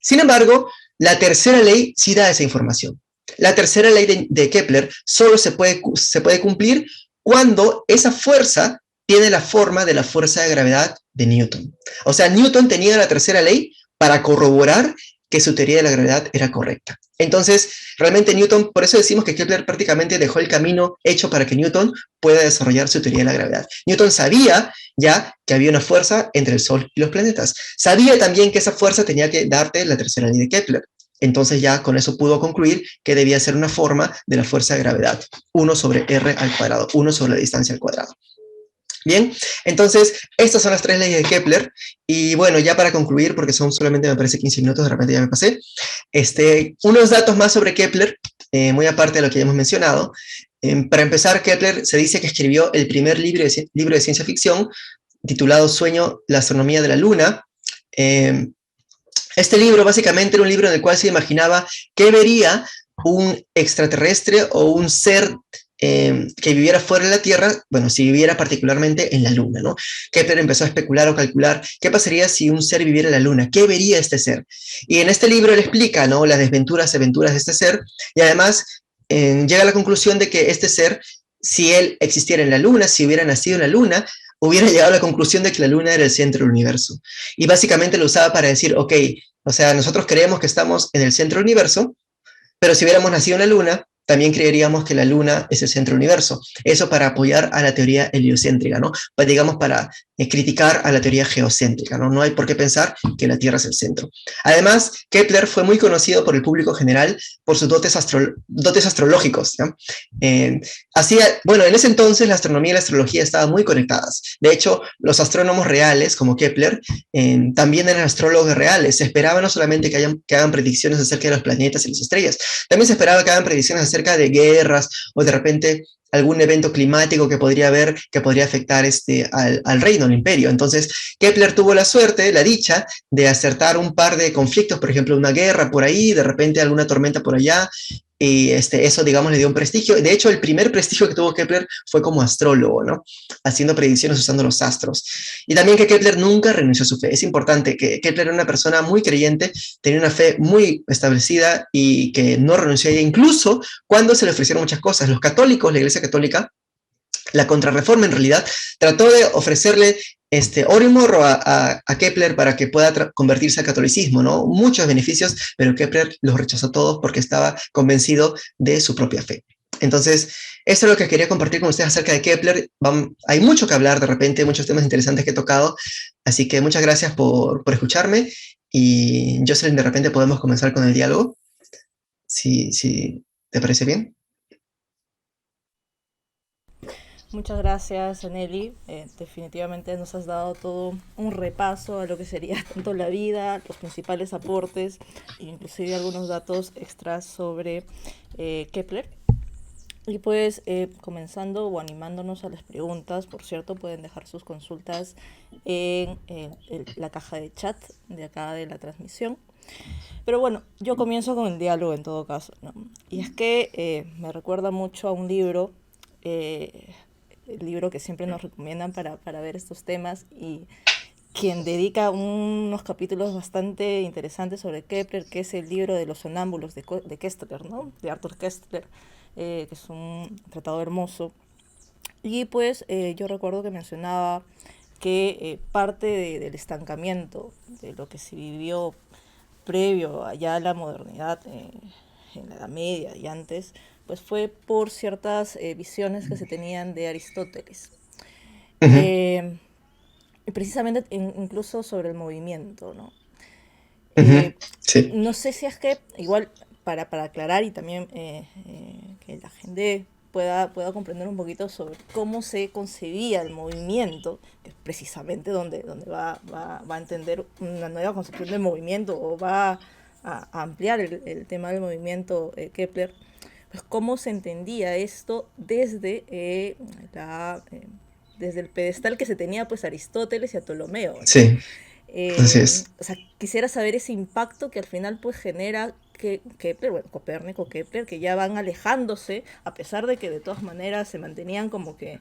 Sin embargo, la tercera ley sí da esa información. La tercera ley de Kepler solo se puede cumplir cuando esa fuerza tiene la forma de la fuerza de gravedad de Newton. O sea, Newton tenía la tercera ley para corroborar que su teoría de la gravedad era correcta. Entonces, realmente Newton, por eso decimos que Kepler prácticamente dejó el camino hecho para que Newton pueda desarrollar su teoría de la gravedad. Newton sabía ya que había una fuerza entre el Sol y los planetas. Sabía también que esa fuerza tenía que darte la tercera ley de Kepler. Entonces ya con eso pudo concluir que debía ser una forma de la fuerza de gravedad, 1 sobre r al cuadrado, 1 sobre la distancia al cuadrado. Bien, entonces estas son las tres leyes de Kepler, y bueno, ya para concluir, porque son solamente me parece 15 minutos, de repente ya me pasé, unos datos más sobre Kepler, muy aparte de lo que ya hemos mencionado. Para empezar, Kepler se dice que escribió el primer libro de ciencia ficción, titulado Sueño, la astronomía de la luna. Este libro básicamente era un libro en el cual se imaginaba qué vería un extraterrestre o un ser que viviera fuera de la Tierra, bueno, si viviera particularmente en la Luna, ¿no? Kepler empezó a especular o calcular qué pasaría si un ser viviera en la Luna, qué vería este ser. Y en este libro él explica, ¿no?, las desventuras y aventuras de este ser, y además llega a la conclusión de que este ser, si él existiera en la Luna, si hubiera nacido en la Luna, hubiera llegado a la conclusión de que la Luna era el centro del universo. Y básicamente lo usaba para decir, ok, o sea, nosotros creemos que estamos en el centro del universo, pero si hubiéramos nacido en la Luna, también creeríamos que la Luna es el centro del universo. Eso para apoyar a la teoría heliocéntrica, ¿no? Digamos, para criticar a la teoría geocéntrica, ¿no? No hay por qué pensar que la Tierra es el centro. Además, Kepler fue muy conocido por el público general por sus dotes astrológicos, ¿no? Bueno, en ese entonces la astronomía y la astrología estaban muy conectadas. De hecho, los astrónomos reales, como Kepler, también eran astrólogos reales. Se esperaba no solamente que hagan predicciones acerca de los planetas y las estrellas, también se esperaba que hagan predicciones acerca de guerras o de repente algún evento climático que podría haber, que podría afectar al reino, al imperio. Entonces, Kepler tuvo la suerte, la dicha, de acertar un par de conflictos, por ejemplo, una guerra por ahí, de repente alguna tormenta por allá, y eso, digamos, le dio un prestigio. De hecho, el primer prestigio que tuvo Kepler fue como astrólogo, ¿no? Haciendo predicciones usando los astros. Y también que Kepler nunca renunció a su fe. Es importante que Kepler era una persona muy creyente, tenía una fe muy establecida y que no renunció a ella, incluso cuando se le ofrecieron muchas cosas. Los católicos, la Iglesia Católica, la Contrarreforma en realidad, trató de ofrecerle oro y morro a Kepler para que pueda convertirse al catolicismo, ¿no? Muchos beneficios, pero Kepler los rechazó todos porque estaba convencido de su propia fe. Entonces, eso es lo que quería compartir con ustedes acerca de Kepler. Hay mucho que hablar de repente, muchos temas interesantes que he tocado, así que muchas gracias por escucharme, y Jocelyn, de repente podemos comenzar con el diálogo, si te parece bien. Muchas gracias, Aneli. Definitivamente nos has dado todo un repaso a lo que sería tanto la vida, los principales aportes, inclusive algunos datos extras sobre Kepler. Y pues comenzando o animándonos a las preguntas, por cierto, pueden dejar sus consultas en la caja de chat de acá de la transmisión. Pero bueno, yo comienzo con el diálogo en todo caso, ¿no? Y es que me recuerda mucho a un libro, el libro que siempre nos recomiendan para ver estos temas, y quien dedica unos capítulos bastante interesantes sobre Kepler, que es el libro de los sonámbulos de Kestler, ¿no? De Arthur Kestler, que es un tratado hermoso. Y pues yo recuerdo que mencionaba que parte del estancamiento de lo que se vivió previo allá a la modernidad, en la Edad Media y antes, pues fue por ciertas visiones que se tenían de Aristóteles. Ujú. Eh, y precisamente incluso sobre el movimiento, ¿no? Ujú. Eh, Sí, no sé si es que, igual, para aclarar y también que la gente pueda comprender un poquito sobre cómo se concebía el movimiento, que es precisamente donde va a entender una nueva concepción del movimiento o va a ampliar el tema del movimiento Kepler, pues cómo se entendía esto desde el pedestal que se tenía pues Aristóteles y a Ptolomeo, ¿no? sí, así es. O sea, quisiera saber ese impacto que al final pues genera que Kepler, bueno, Copérnico, Kepler, que ya van alejándose, a pesar de que de todas maneras se mantenían como que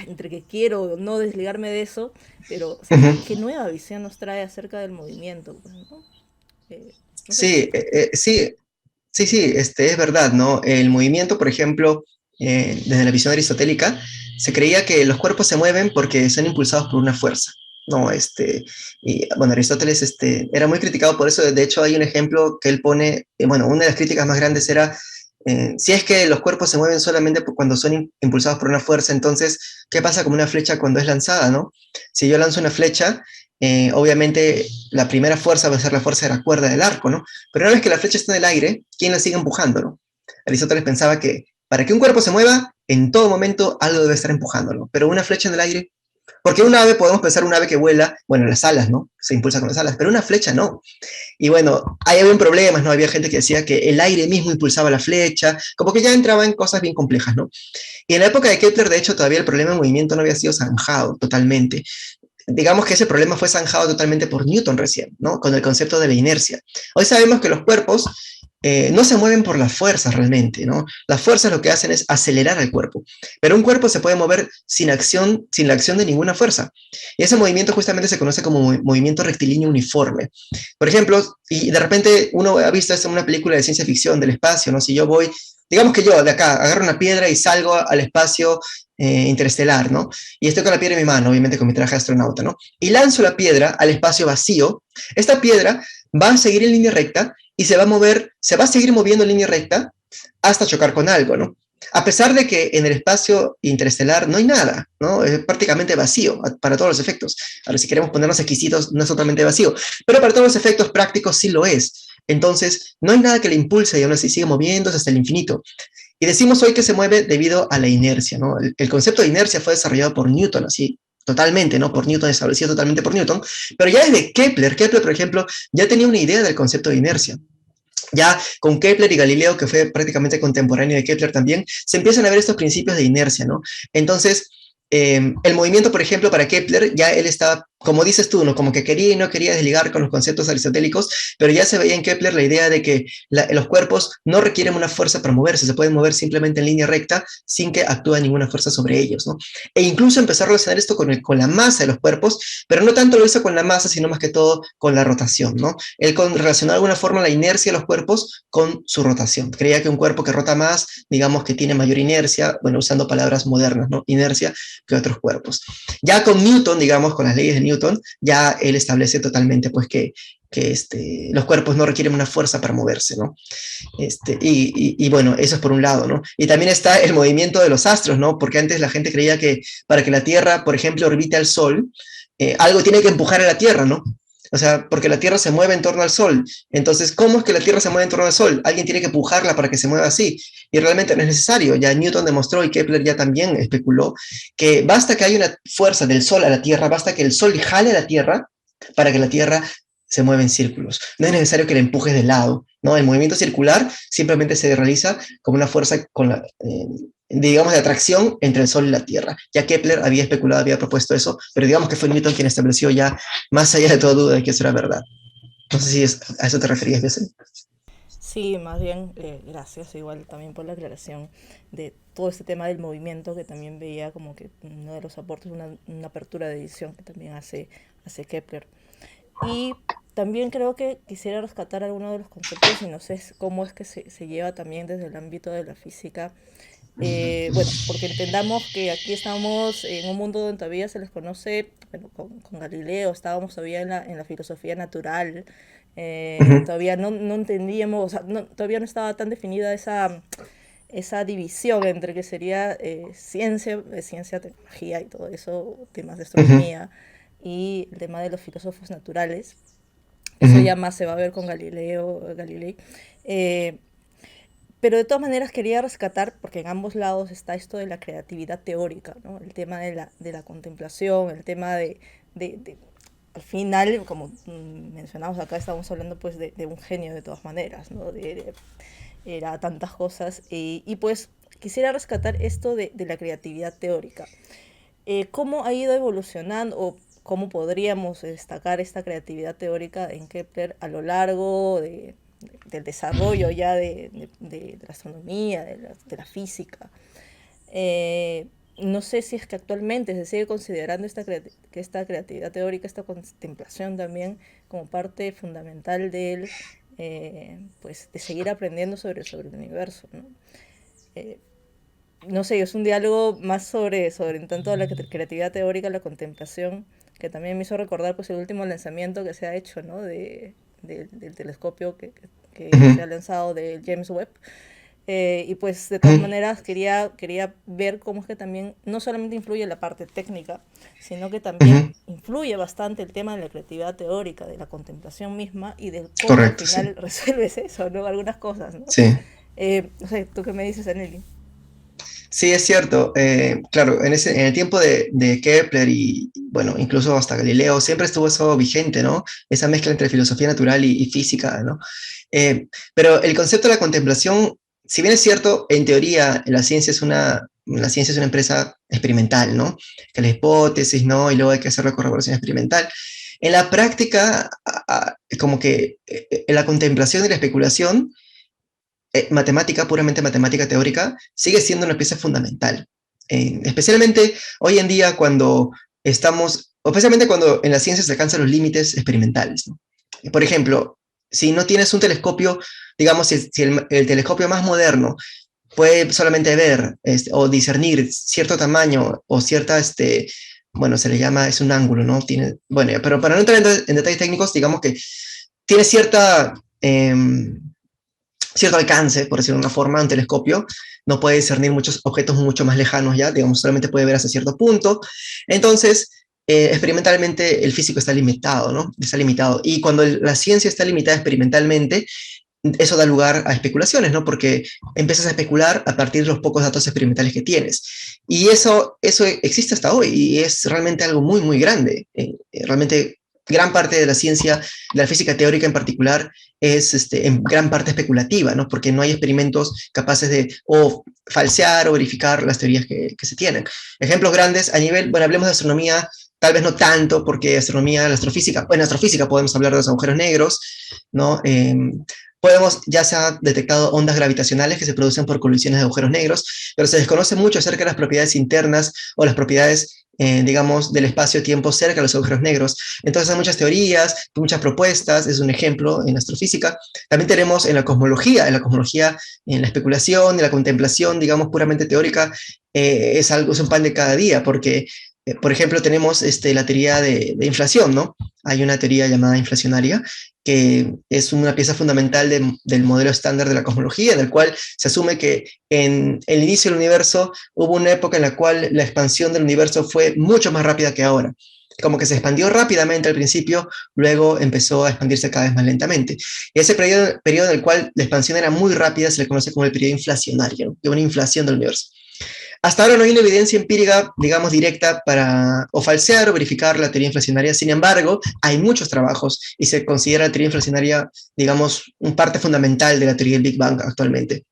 entre que quiero no desligarme de eso, pero o sea, Ujú. ¿qué nueva visión nos trae acerca del movimiento? Pues, ¿no? No sé. Sí, sí, sí, sí, es verdad, ¿no? El movimiento, por ejemplo, desde la visión aristotélica, se creía que los cuerpos se mueven porque son impulsados por una fuerza, ¿no? Y bueno, Aristóteles era muy criticado por eso. De hecho, hay un ejemplo que él pone, bueno, una de las críticas más grandes era, si es que los cuerpos se mueven solamente cuando son impulsados por una fuerza, entonces, ¿qué pasa con una flecha cuando es lanzada, ¿no? Si yo lanzo una flecha, obviamente la primera fuerza va a ser la fuerza de la cuerda del arco, ¿no? Pero una vez que la flecha está en el aire, ¿quién la sigue empujándolo? ¿No? Aristóteles pensaba que para que un cuerpo se mueva, en todo momento algo debe estar empujándolo. Pero una flecha en el aire, porque un ave, podemos pensar un ave que vuela, bueno, las alas, ¿no? Se impulsa con las alas, pero una flecha no. Y bueno, ahí había problemas, ¿no? Había gente que decía que el aire mismo impulsaba la flecha, como que ya entraba en cosas bien complejas, ¿no? Y en la época de Kepler, de hecho, todavía el problema de movimiento no había sido zanjado totalmente. Digamos que ese problema fue zanjado totalmente por Newton recién, ¿no? Con el concepto de la inercia. Hoy sabemos que los cuerpos no se mueven por las fuerzas realmente, ¿no? Las fuerzas lo que hacen es acelerar al cuerpo, pero un cuerpo se puede mover sin acción, sin la acción de ninguna fuerza. Y ese movimiento justamente se conoce como movimiento rectilíneo uniforme. Por ejemplo, y de repente uno ha visto esto en una película de ciencia ficción del espacio, ¿no? Si yo voy, digamos que yo de acá agarro una piedra y salgo al espacio interestelar, ¿no? Y estoy con la piedra en mi mano, obviamente con mi traje de astronauta, ¿no? Y lanzo la piedra al espacio vacío. Esta piedra va a seguir en línea recta y se va a mover, se va a seguir moviendo en línea recta hasta chocar con algo, ¿no? A pesar de que en el espacio interestelar no hay nada, ¿no? Es prácticamente vacío para todos los efectos. Ahora, si queremos ponernos exquisitos, no es totalmente vacío, pero para todos los efectos prácticos sí lo es. Entonces, no hay nada que le impulse y aún así sigue moviéndose hasta el infinito. Y decimos hoy que se mueve debido a la inercia, ¿no? El concepto de inercia fue desarrollado por Newton, así, totalmente, ¿no? Por Newton, establecido totalmente por Newton, pero ya desde Kepler, por ejemplo, ya tenía una idea del concepto de inercia. Ya con Kepler y Galileo, que fue prácticamente contemporáneo de Kepler también, se empiezan a ver estos principios de inercia, ¿no? Entonces, el movimiento, por ejemplo, para Kepler, ya él estaba, como dices tú, ¿no? Como que quería y no quería desligar con los conceptos aristotélicos, pero ya se veía en Kepler la idea de que los cuerpos no requieren una fuerza para moverse, se pueden mover simplemente en línea recta sin que actúe ninguna fuerza sobre ellos, ¿no? E incluso empezó a relacionar esto con la masa de los cuerpos, pero no tanto lo hizo con la masa, sino más que todo con la rotación, ¿no? Él relacionó de alguna forma la inercia de los cuerpos con su rotación. Creía que un cuerpo que rota más, digamos que tiene mayor inercia, bueno, usando palabras modernas, ¿no? Inercia que otros cuerpos. Ya con Newton, digamos, con las leyes de Newton, ya él establece totalmente, pues, que los cuerpos no requieren una fuerza para moverse, ¿no? Y bueno, eso es por un lado, ¿no? Y también está el movimiento de los astros, ¿no? Porque antes la gente creía que para que la Tierra, por ejemplo, orbite al Sol, algo tiene que empujar a la Tierra, ¿no? O sea, porque la Tierra se mueve en torno al Sol. Entonces, ¿cómo es que la Tierra se mueve en torno al Sol? Alguien tiene que empujarla para que se mueva así. Y realmente no es necesario. Ya Newton demostró y Kepler ya también especuló que basta que haya una fuerza del Sol a la Tierra, basta que el Sol jale a la Tierra para que la Tierra se mueva en círculos. No es necesario que la empujes de lado, ¿no? El movimiento circular simplemente se realiza como una fuerza con digamos, de atracción entre el Sol y la Tierra. Ya Kepler había especulado, había propuesto eso, pero digamos que fue Newton quien estableció ya, más allá de toda duda, de que eso era verdad. No sé si a eso te referías, Bessel. Sí, más bien, gracias igual también por la aclaración de todo este tema del movimiento que también veía como que uno de los aportes, una apertura de edición que también hace Kepler. Y también creo que quisiera rescatar algunos de los conceptos y no sé cómo es que se lleva también desde el ámbito de la física. Bueno, porque entendamos que aquí estamos en un mundo donde todavía se les conoce, bueno, con Galileo estábamos todavía en la filosofía natural, Uh -huh. todavía no entendíamos, o sea, todavía no estaba tan definida esa división entre que sería ciencia, tecnología y todo eso, temas de Ujú, astronomía y el tema de los filósofos naturales. Eso ujú, ya más se va a ver con Galilei. Eh, pero de todas maneras quería rescatar, porque en ambos lados está esto de la creatividad teórica, ¿no? El tema de la contemplación, el tema de al final, como mencionamos acá, estamos hablando pues de un genio de todas maneras, ¿no? Era tantas cosas. Y pues quisiera rescatar esto de la creatividad teórica. ¿Cómo ha ido evolucionando o cómo podríamos destacar esta creatividad teórica en Kepler a lo largo del desarrollo ya de la astronomía, de la física? Eh, no sé si es que actualmente se sigue considerando que esta creatividad teórica, esta contemplación también como parte fundamental pues, de seguir aprendiendo sobre el universo, ¿no? Eh, no sé, es un diálogo más sobre en tanto la creatividad teórica, la contemplación, que también me hizo recordar pues el último lanzamiento que se ha hecho, ¿no? Del telescopio que se ujú, ha lanzado del James Webb. Y pues de todas ujú, maneras quería ver cómo es que también no solamente influye la parte técnica, sino que también ujú. influye bastante el tema de la creatividad teórica, de la contemplación misma y de cómo al Correcto, sí. final resuelves eso, ¿no? Algunas cosas, ¿no? Sí. No sé, ¿tú qué me dices, Aneli? Sí, es cierto. Claro, en el tiempo de Kepler y, bueno, incluso hasta Galileo, siempre estuvo eso vigente, ¿no? Esa mezcla entre filosofía natural y física, ¿no? Pero el concepto de la contemplación, si bien es cierto, en teoría la ciencia es una empresa experimental, ¿no? Que la hipótesis, ¿no? Y luego hay que hacer la corroboración experimental. En la práctica, como que la contemplación y la especulación matemática, puramente matemática teórica, sigue siendo una pieza fundamental. Especialmente hoy en día cuando estamos, o especialmente cuando en la ciencia se alcanzan los límites experimentales, ¿no? Por ejemplo, si no tienes un telescopio, digamos, si el telescopio más moderno puede solamente ver o discernir cierto tamaño o cierta, bueno, se le llama, es un ángulo, ¿no? Tiene, bueno, pero para no entrar en detalles técnicos, digamos que tiene cierto alcance, por decirlo de una forma, un telescopio no puede discernir muchos objetos mucho más lejanos ya, digamos, solamente puede ver hasta cierto punto. Entonces, experimentalmente el físico está limitado, ¿no? Está limitado. Y cuando la ciencia está limitada experimentalmente, eso da lugar a especulaciones, ¿no? Porque empiezas a especular a partir de los pocos datos experimentales que tienes. Y eso existe hasta hoy y es realmente algo muy, muy grande. Realmente gran parte de la ciencia, de la física teórica en particular, es en gran parte especulativa, ¿no? Porque no hay experimentos capaces de o falsear o verificar las teorías que se tienen. Ejemplos grandes a nivel, bueno, hablemos de astronomía, tal vez no tanto, porque astronomía, la astrofísica, bueno, en astrofísica podemos hablar de los agujeros negros, ¿no? Ya se ha detectado ondas gravitacionales que se producen por colisiones de agujeros negros, pero se desconoce mucho acerca de las propiedades internas o las propiedades, digamos, del espacio-tiempo cerca de los agujeros negros. Entonces hay muchas teorías, muchas propuestas, es un ejemplo en astrofísica. También tenemos en la especulación, en la contemplación, digamos, puramente teórica, es un pan de cada día, porque por ejemplo, tenemos la teoría de inflación, ¿no? Hay una teoría llamada inflacionaria, que es una pieza fundamental del modelo estándar de la cosmología, en el cual se asume que en el inicio del universo hubo una época en la cual la expansión del universo fue mucho más rápida que ahora. Como que se expandió rápidamente al principio, luego empezó a expandirse cada vez más lentamente. Y ese periodo en el cual la expansión era muy rápida se le conoce como el periodo inflacionario, ¿no? De una inflación del universo. Hasta ahora no hay una evidencia empírica, digamos, directa para o falsear o verificar la teoría inflacionaria. Sin embargo, hay muchos trabajos y se considera la teoría inflacionaria, digamos, un parte fundamental de la teoría del Big Bang actualmente.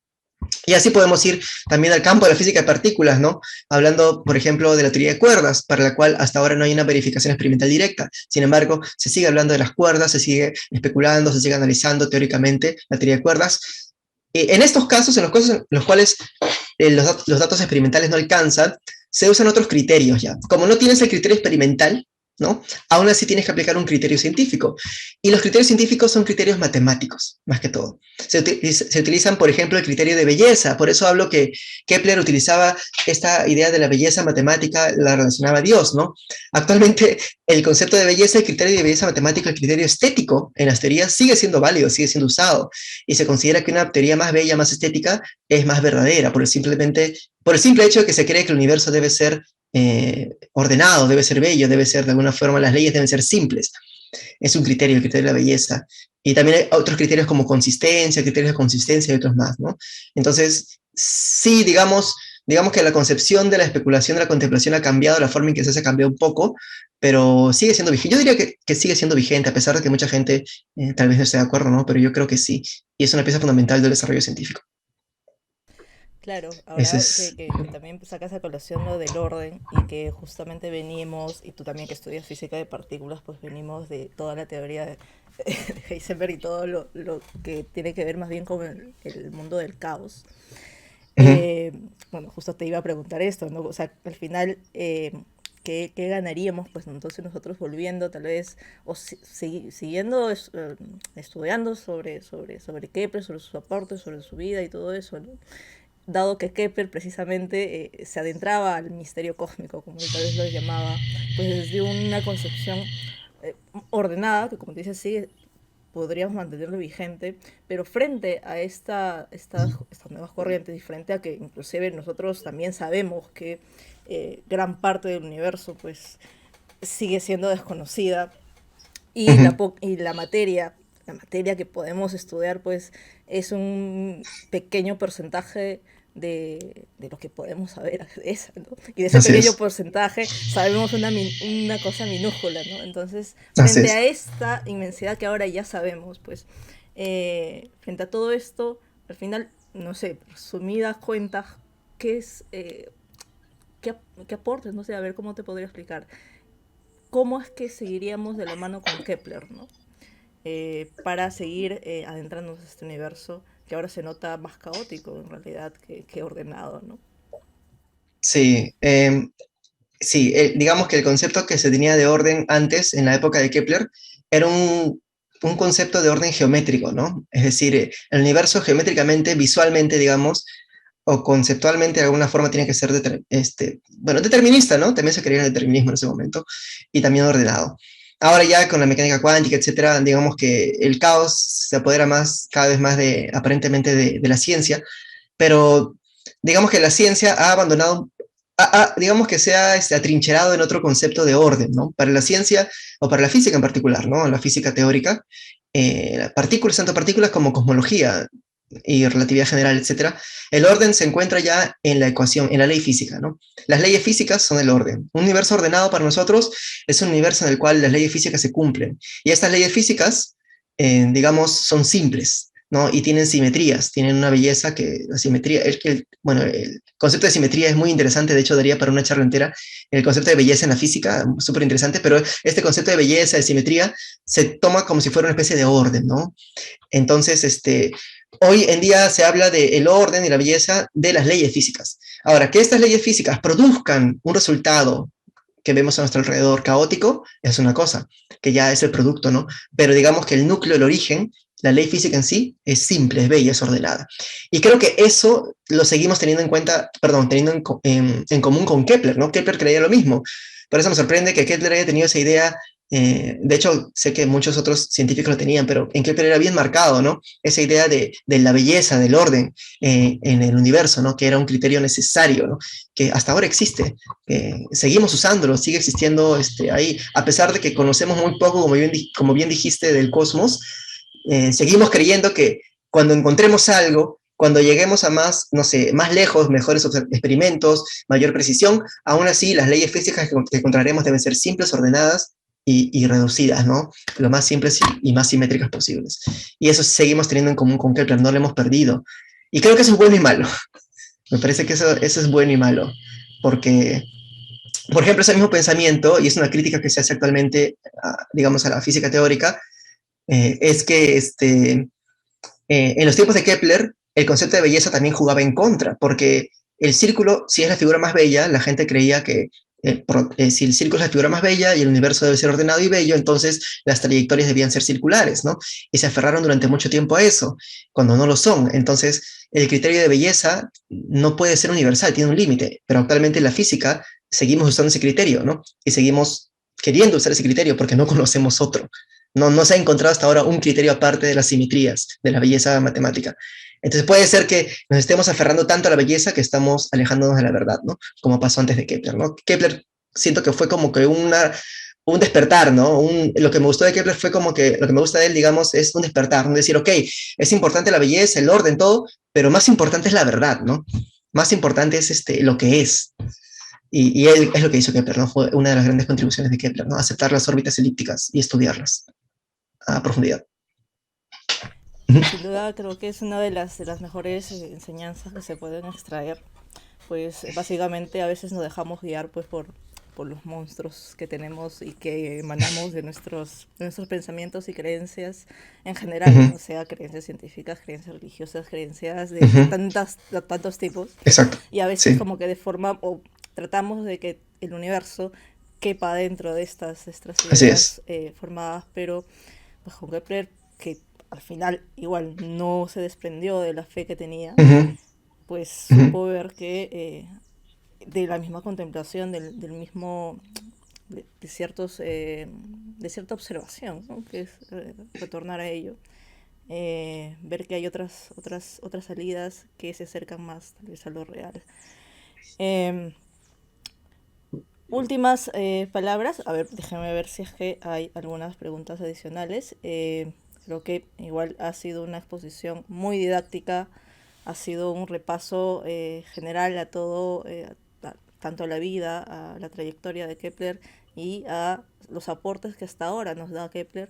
Y así podemos ir también al campo de la física de partículas, ¿no? Hablando, por ejemplo, de la teoría de cuerdas, para la cual hasta ahora no hay una verificación experimental directa. Sin embargo, se sigue hablando de las cuerdas, se sigue especulando, se sigue analizando teóricamente la teoría de cuerdas. En estos casos, en los casos en los cuales los datos experimentales no alcanzan, se usan otros criterios ya. Como no tienes el criterio experimental, ¿no? Aún así tienes que aplicar un criterio científico. Y los criterios científicos son criterios matemáticos, más que todo. Se utilizan, por ejemplo, el criterio de belleza. Por eso hablo que Kepler utilizaba esta idea de la belleza matemática, la relacionaba a Dios, ¿no? Actualmente, el concepto de belleza, el criterio de belleza matemática, el criterio estético en las teorías sigue siendo válido, sigue siendo usado. Y se considera que una teoría más bella, más estética, es más verdadera, por el simple hecho de que se cree que el universo debe ser ordenado, debe ser bello, debe ser de alguna forma, las leyes deben ser simples. Es un criterio, el criterio de la belleza. Y también hay otros criterios como consistencia, criterios de consistencia y otros más, ¿no? Entonces, sí, digamos que la concepción de la especulación, de la contemplación ha cambiado, la forma en que se hace ha cambiado un poco, pero sigue siendo vigente. Yo diría que sigue siendo vigente, a pesar de que mucha gente tal vez no esté de acuerdo, ¿no? Pero yo creo que sí. Y es una pieza fundamental del desarrollo científico. Claro, Ese ahora es... que también sacas a colación lo del orden y que justamente venimos, y tú también que estudias física de partículas, pues venimos de toda la teoría de Heisenberg y todo lo que tiene que ver más bien con el mundo del caos. Ujú. Eh, bueno, justo te iba a preguntar esto, ¿no? O sea, al final, ¿qué ganaríamos? Pues entonces nosotros volviendo tal vez, o siguiendo estudiando sobre Kepler, sobre sus aportes, sobre su vida y todo eso, ¿no? Dado que Kepler precisamente se adentraba al misterio cósmico, como él tal vez lo llamaba, pues desde una concepción eh, ordenada, que como te dices, sí, podríamos mantenerlo vigente, pero frente a estas nuevas corrientes, y frente a que inclusive nosotros también sabemos que gran parte del universo pues sigue siendo desconocida Ujú. y la materia que podemos estudiar pues es un pequeño porcentaje de lo que podemos saber de esa, ¿no? Y de ese Así pequeño es, porcentaje sabemos una cosa minúscula, ¿no? Entonces, así frente es. a esta inmensidad que ahora ya sabemos, pues, frente a todo esto, al final, no sé, resumidas cuentas, ¿qué es, qué, qué aportes? No sé, a ver cómo te podría explicar. ¿Cómo es que seguiríamos de la mano con Kepler, ¿no? Para seguir adentrándonos en este universo que ahora se nota más caótico en realidad que ordenado, ¿no? Sí, sí, digamos que el concepto que se tenía de orden antes, en la época de Kepler, era un concepto de orden geométrico, ¿no? Es decir, el universo geométricamente, visualmente, digamos, o conceptualmente de alguna forma tiene que ser bueno, determinista, ¿no? También se creía en el determinismo en ese momento, y también ordenado. Ahora ya con la mecánica cuántica, etcétera, digamos que el caos se apodera más, cada vez más aparentemente de la ciencia, pero digamos que la ciencia ha abandonado, digamos que se ha atrincherado en otro concepto de orden, ¿no? Para la ciencia, o para la física en particular, ¿no? La física teórica, partículas, tanto partículas como cosmología y relatividad general, etcétera, el orden se encuentra ya en la ecuación, en la ley física, ¿no? Las leyes físicas son el orden. Un universo ordenado para nosotros es un universo en el cual las leyes físicas se cumplen. Y estas leyes físicas, digamos, son simples, ¿no? Y tienen simetrías, tienen una belleza que la simetría, bueno, el concepto de simetría es muy interesante, de hecho daría para una charla entera, el concepto de belleza en la física, súper interesante, pero este concepto de belleza, de simetría, se toma como si fuera una especie de orden, ¿no? Entonces, hoy en día se habla del orden y la belleza de las leyes físicas. Ahora, que estas leyes físicas produzcan un resultado que vemos a nuestro alrededor caótico, es una cosa, que ya es el producto, ¿no? Pero digamos que el núcleo, el origen, la ley física en sí, es simple, es bella, es ordenada. Y creo que eso lo seguimos teniendo en cuenta, perdón, teniendo en común con Kepler, ¿no? Kepler creía lo mismo. Por eso me sorprende que Kepler haya tenido esa idea. De hecho, sé que muchos otros científicos lo tenían, pero en Kepler era bien marcado, ¿no? Esa idea de la belleza, del orden en el universo, ¿no? Que era un criterio necesario, ¿no? Que hasta ahora existe. Seguimos usándolo, sigue existiendo ahí, a pesar de que conocemos muy poco, como bien dijiste, del cosmos, seguimos creyendo que cuando encontremos algo, cuando lleguemos a más, no sé, más lejos, mejores experimentos, mayor precisión, aún así las leyes físicas que encontraremos deben ser simples, ordenadas y reducidas, ¿no? Lo más simples y más simétricas posibles. Y eso seguimos teniendo en común con Kepler, no lo hemos perdido. Y creo que eso es bueno y malo. Me parece que eso es bueno y malo, porque, por ejemplo, ese mismo pensamiento, y es una crítica que se hace actualmente, digamos, a la física teórica, es que en los tiempos de Kepler, el concepto de belleza también jugaba en contra, porque el círculo, si es la figura más bella, la gente creía que Si el círculo es la figura más bella y el universo debe ser ordenado y bello, entonces las trayectorias debían ser circulares, ¿no? Y se aferraron durante mucho tiempo a eso, cuando no lo son. Entonces, el criterio de belleza no puede ser universal, tiene un límite, pero actualmente en la física seguimos usando ese criterio, ¿no? Y seguimos queriendo usar ese criterio porque no conocemos otro. No se ha encontrado hasta ahora un criterio aparte de las simetrías, de la belleza matemática. Entonces puede ser que nos estemos aferrando tanto a la belleza que estamos alejándonos de la verdad, ¿no? Como pasó antes de Kepler, ¿no? Kepler siento que fue como que un despertar, ¿no? Lo que me gustó de Kepler fue como que, lo que me gusta de él, digamos, es un despertar, ¿no? Decir, ok, es importante la belleza, el orden, todo, pero más importante es la verdad, ¿no? Más importante es lo que es. Y él es lo que hizo Kepler, ¿no? Fue una de las grandes contribuciones de Kepler, ¿no? Aceptar las órbitas elípticas y estudiarlas a profundidad. Sin duda creo que es una de las mejores enseñanzas que se pueden extraer. Pues básicamente a veces nos dejamos guiar pues por los monstruos que tenemos y que emanamos de nuestros pensamientos y creencias en general, ¿no? O sea, creencias científicas, creencias religiosas, creencias de tantos tipos. Exacto, Y a veces sí, como que de forma, o tratamos de que el universo quepa dentro de estas así es. ideas formadas, pero pues con Kepler, que al final igual no se desprendió de la fe que tenía, Ujú, pues ujú. supo ver que de la misma contemplación, del mismo, ciertos, de cierta observación, ¿no? Que es retornar a ello, ver que hay otras salidas que se acercan más tal vez a lo real. Eh, Últimas palabras, a ver, déjame ver si es que hay algunas preguntas adicionales. Creo que igual ha sido una exposición muy didáctica, ha sido un repaso general a todo, tanto a la vida, a la trayectoria de Kepler y a los aportes que hasta ahora nos da Kepler.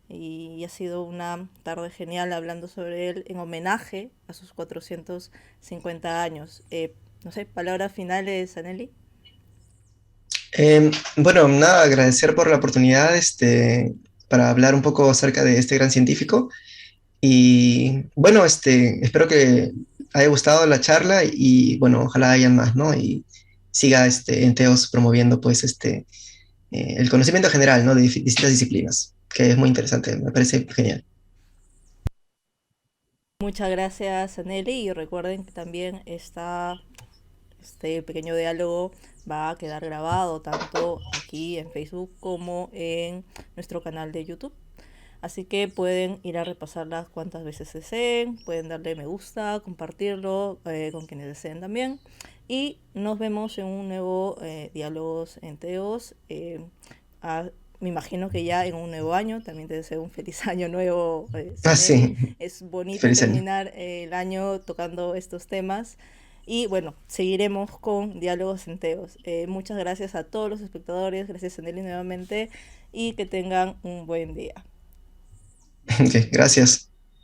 Y ha sido una tarde genial hablando sobre él en homenaje a sus 450 años. No sé, palabras finales, Aneli. Bueno, nada, agradecer por la oportunidad para hablar un poco acerca de este gran científico. Y bueno, espero que haya gustado la charla y bueno, ojalá hayan más, ¿no? Y siga Enteos promoviendo pues el conocimiento general, ¿no? De distintas disciplinas, que es muy interesante, me parece genial. Muchas gracias, Aneli, y recuerden que también este pequeño diálogo va a quedar grabado tanto aquí en Facebook como en nuestro canal de YouTube. Así que pueden ir a repasarlas cuantas veces deseen, pueden darle me gusta, compartirlo con quienes deseen también. Y nos vemos en un nuevo Diálogos en Teos. A- Me imagino que ya en un nuevo año, también te deseo un feliz año nuevo, Ah, Saneli. sí, Es bonito feliz año. terminar el año tocando estos temas. Y bueno, seguiremos con Diálogos en Teos. Muchas gracias a todos los espectadores, gracias Saneli nuevamente y que tengan un buen día. Ok, gracias.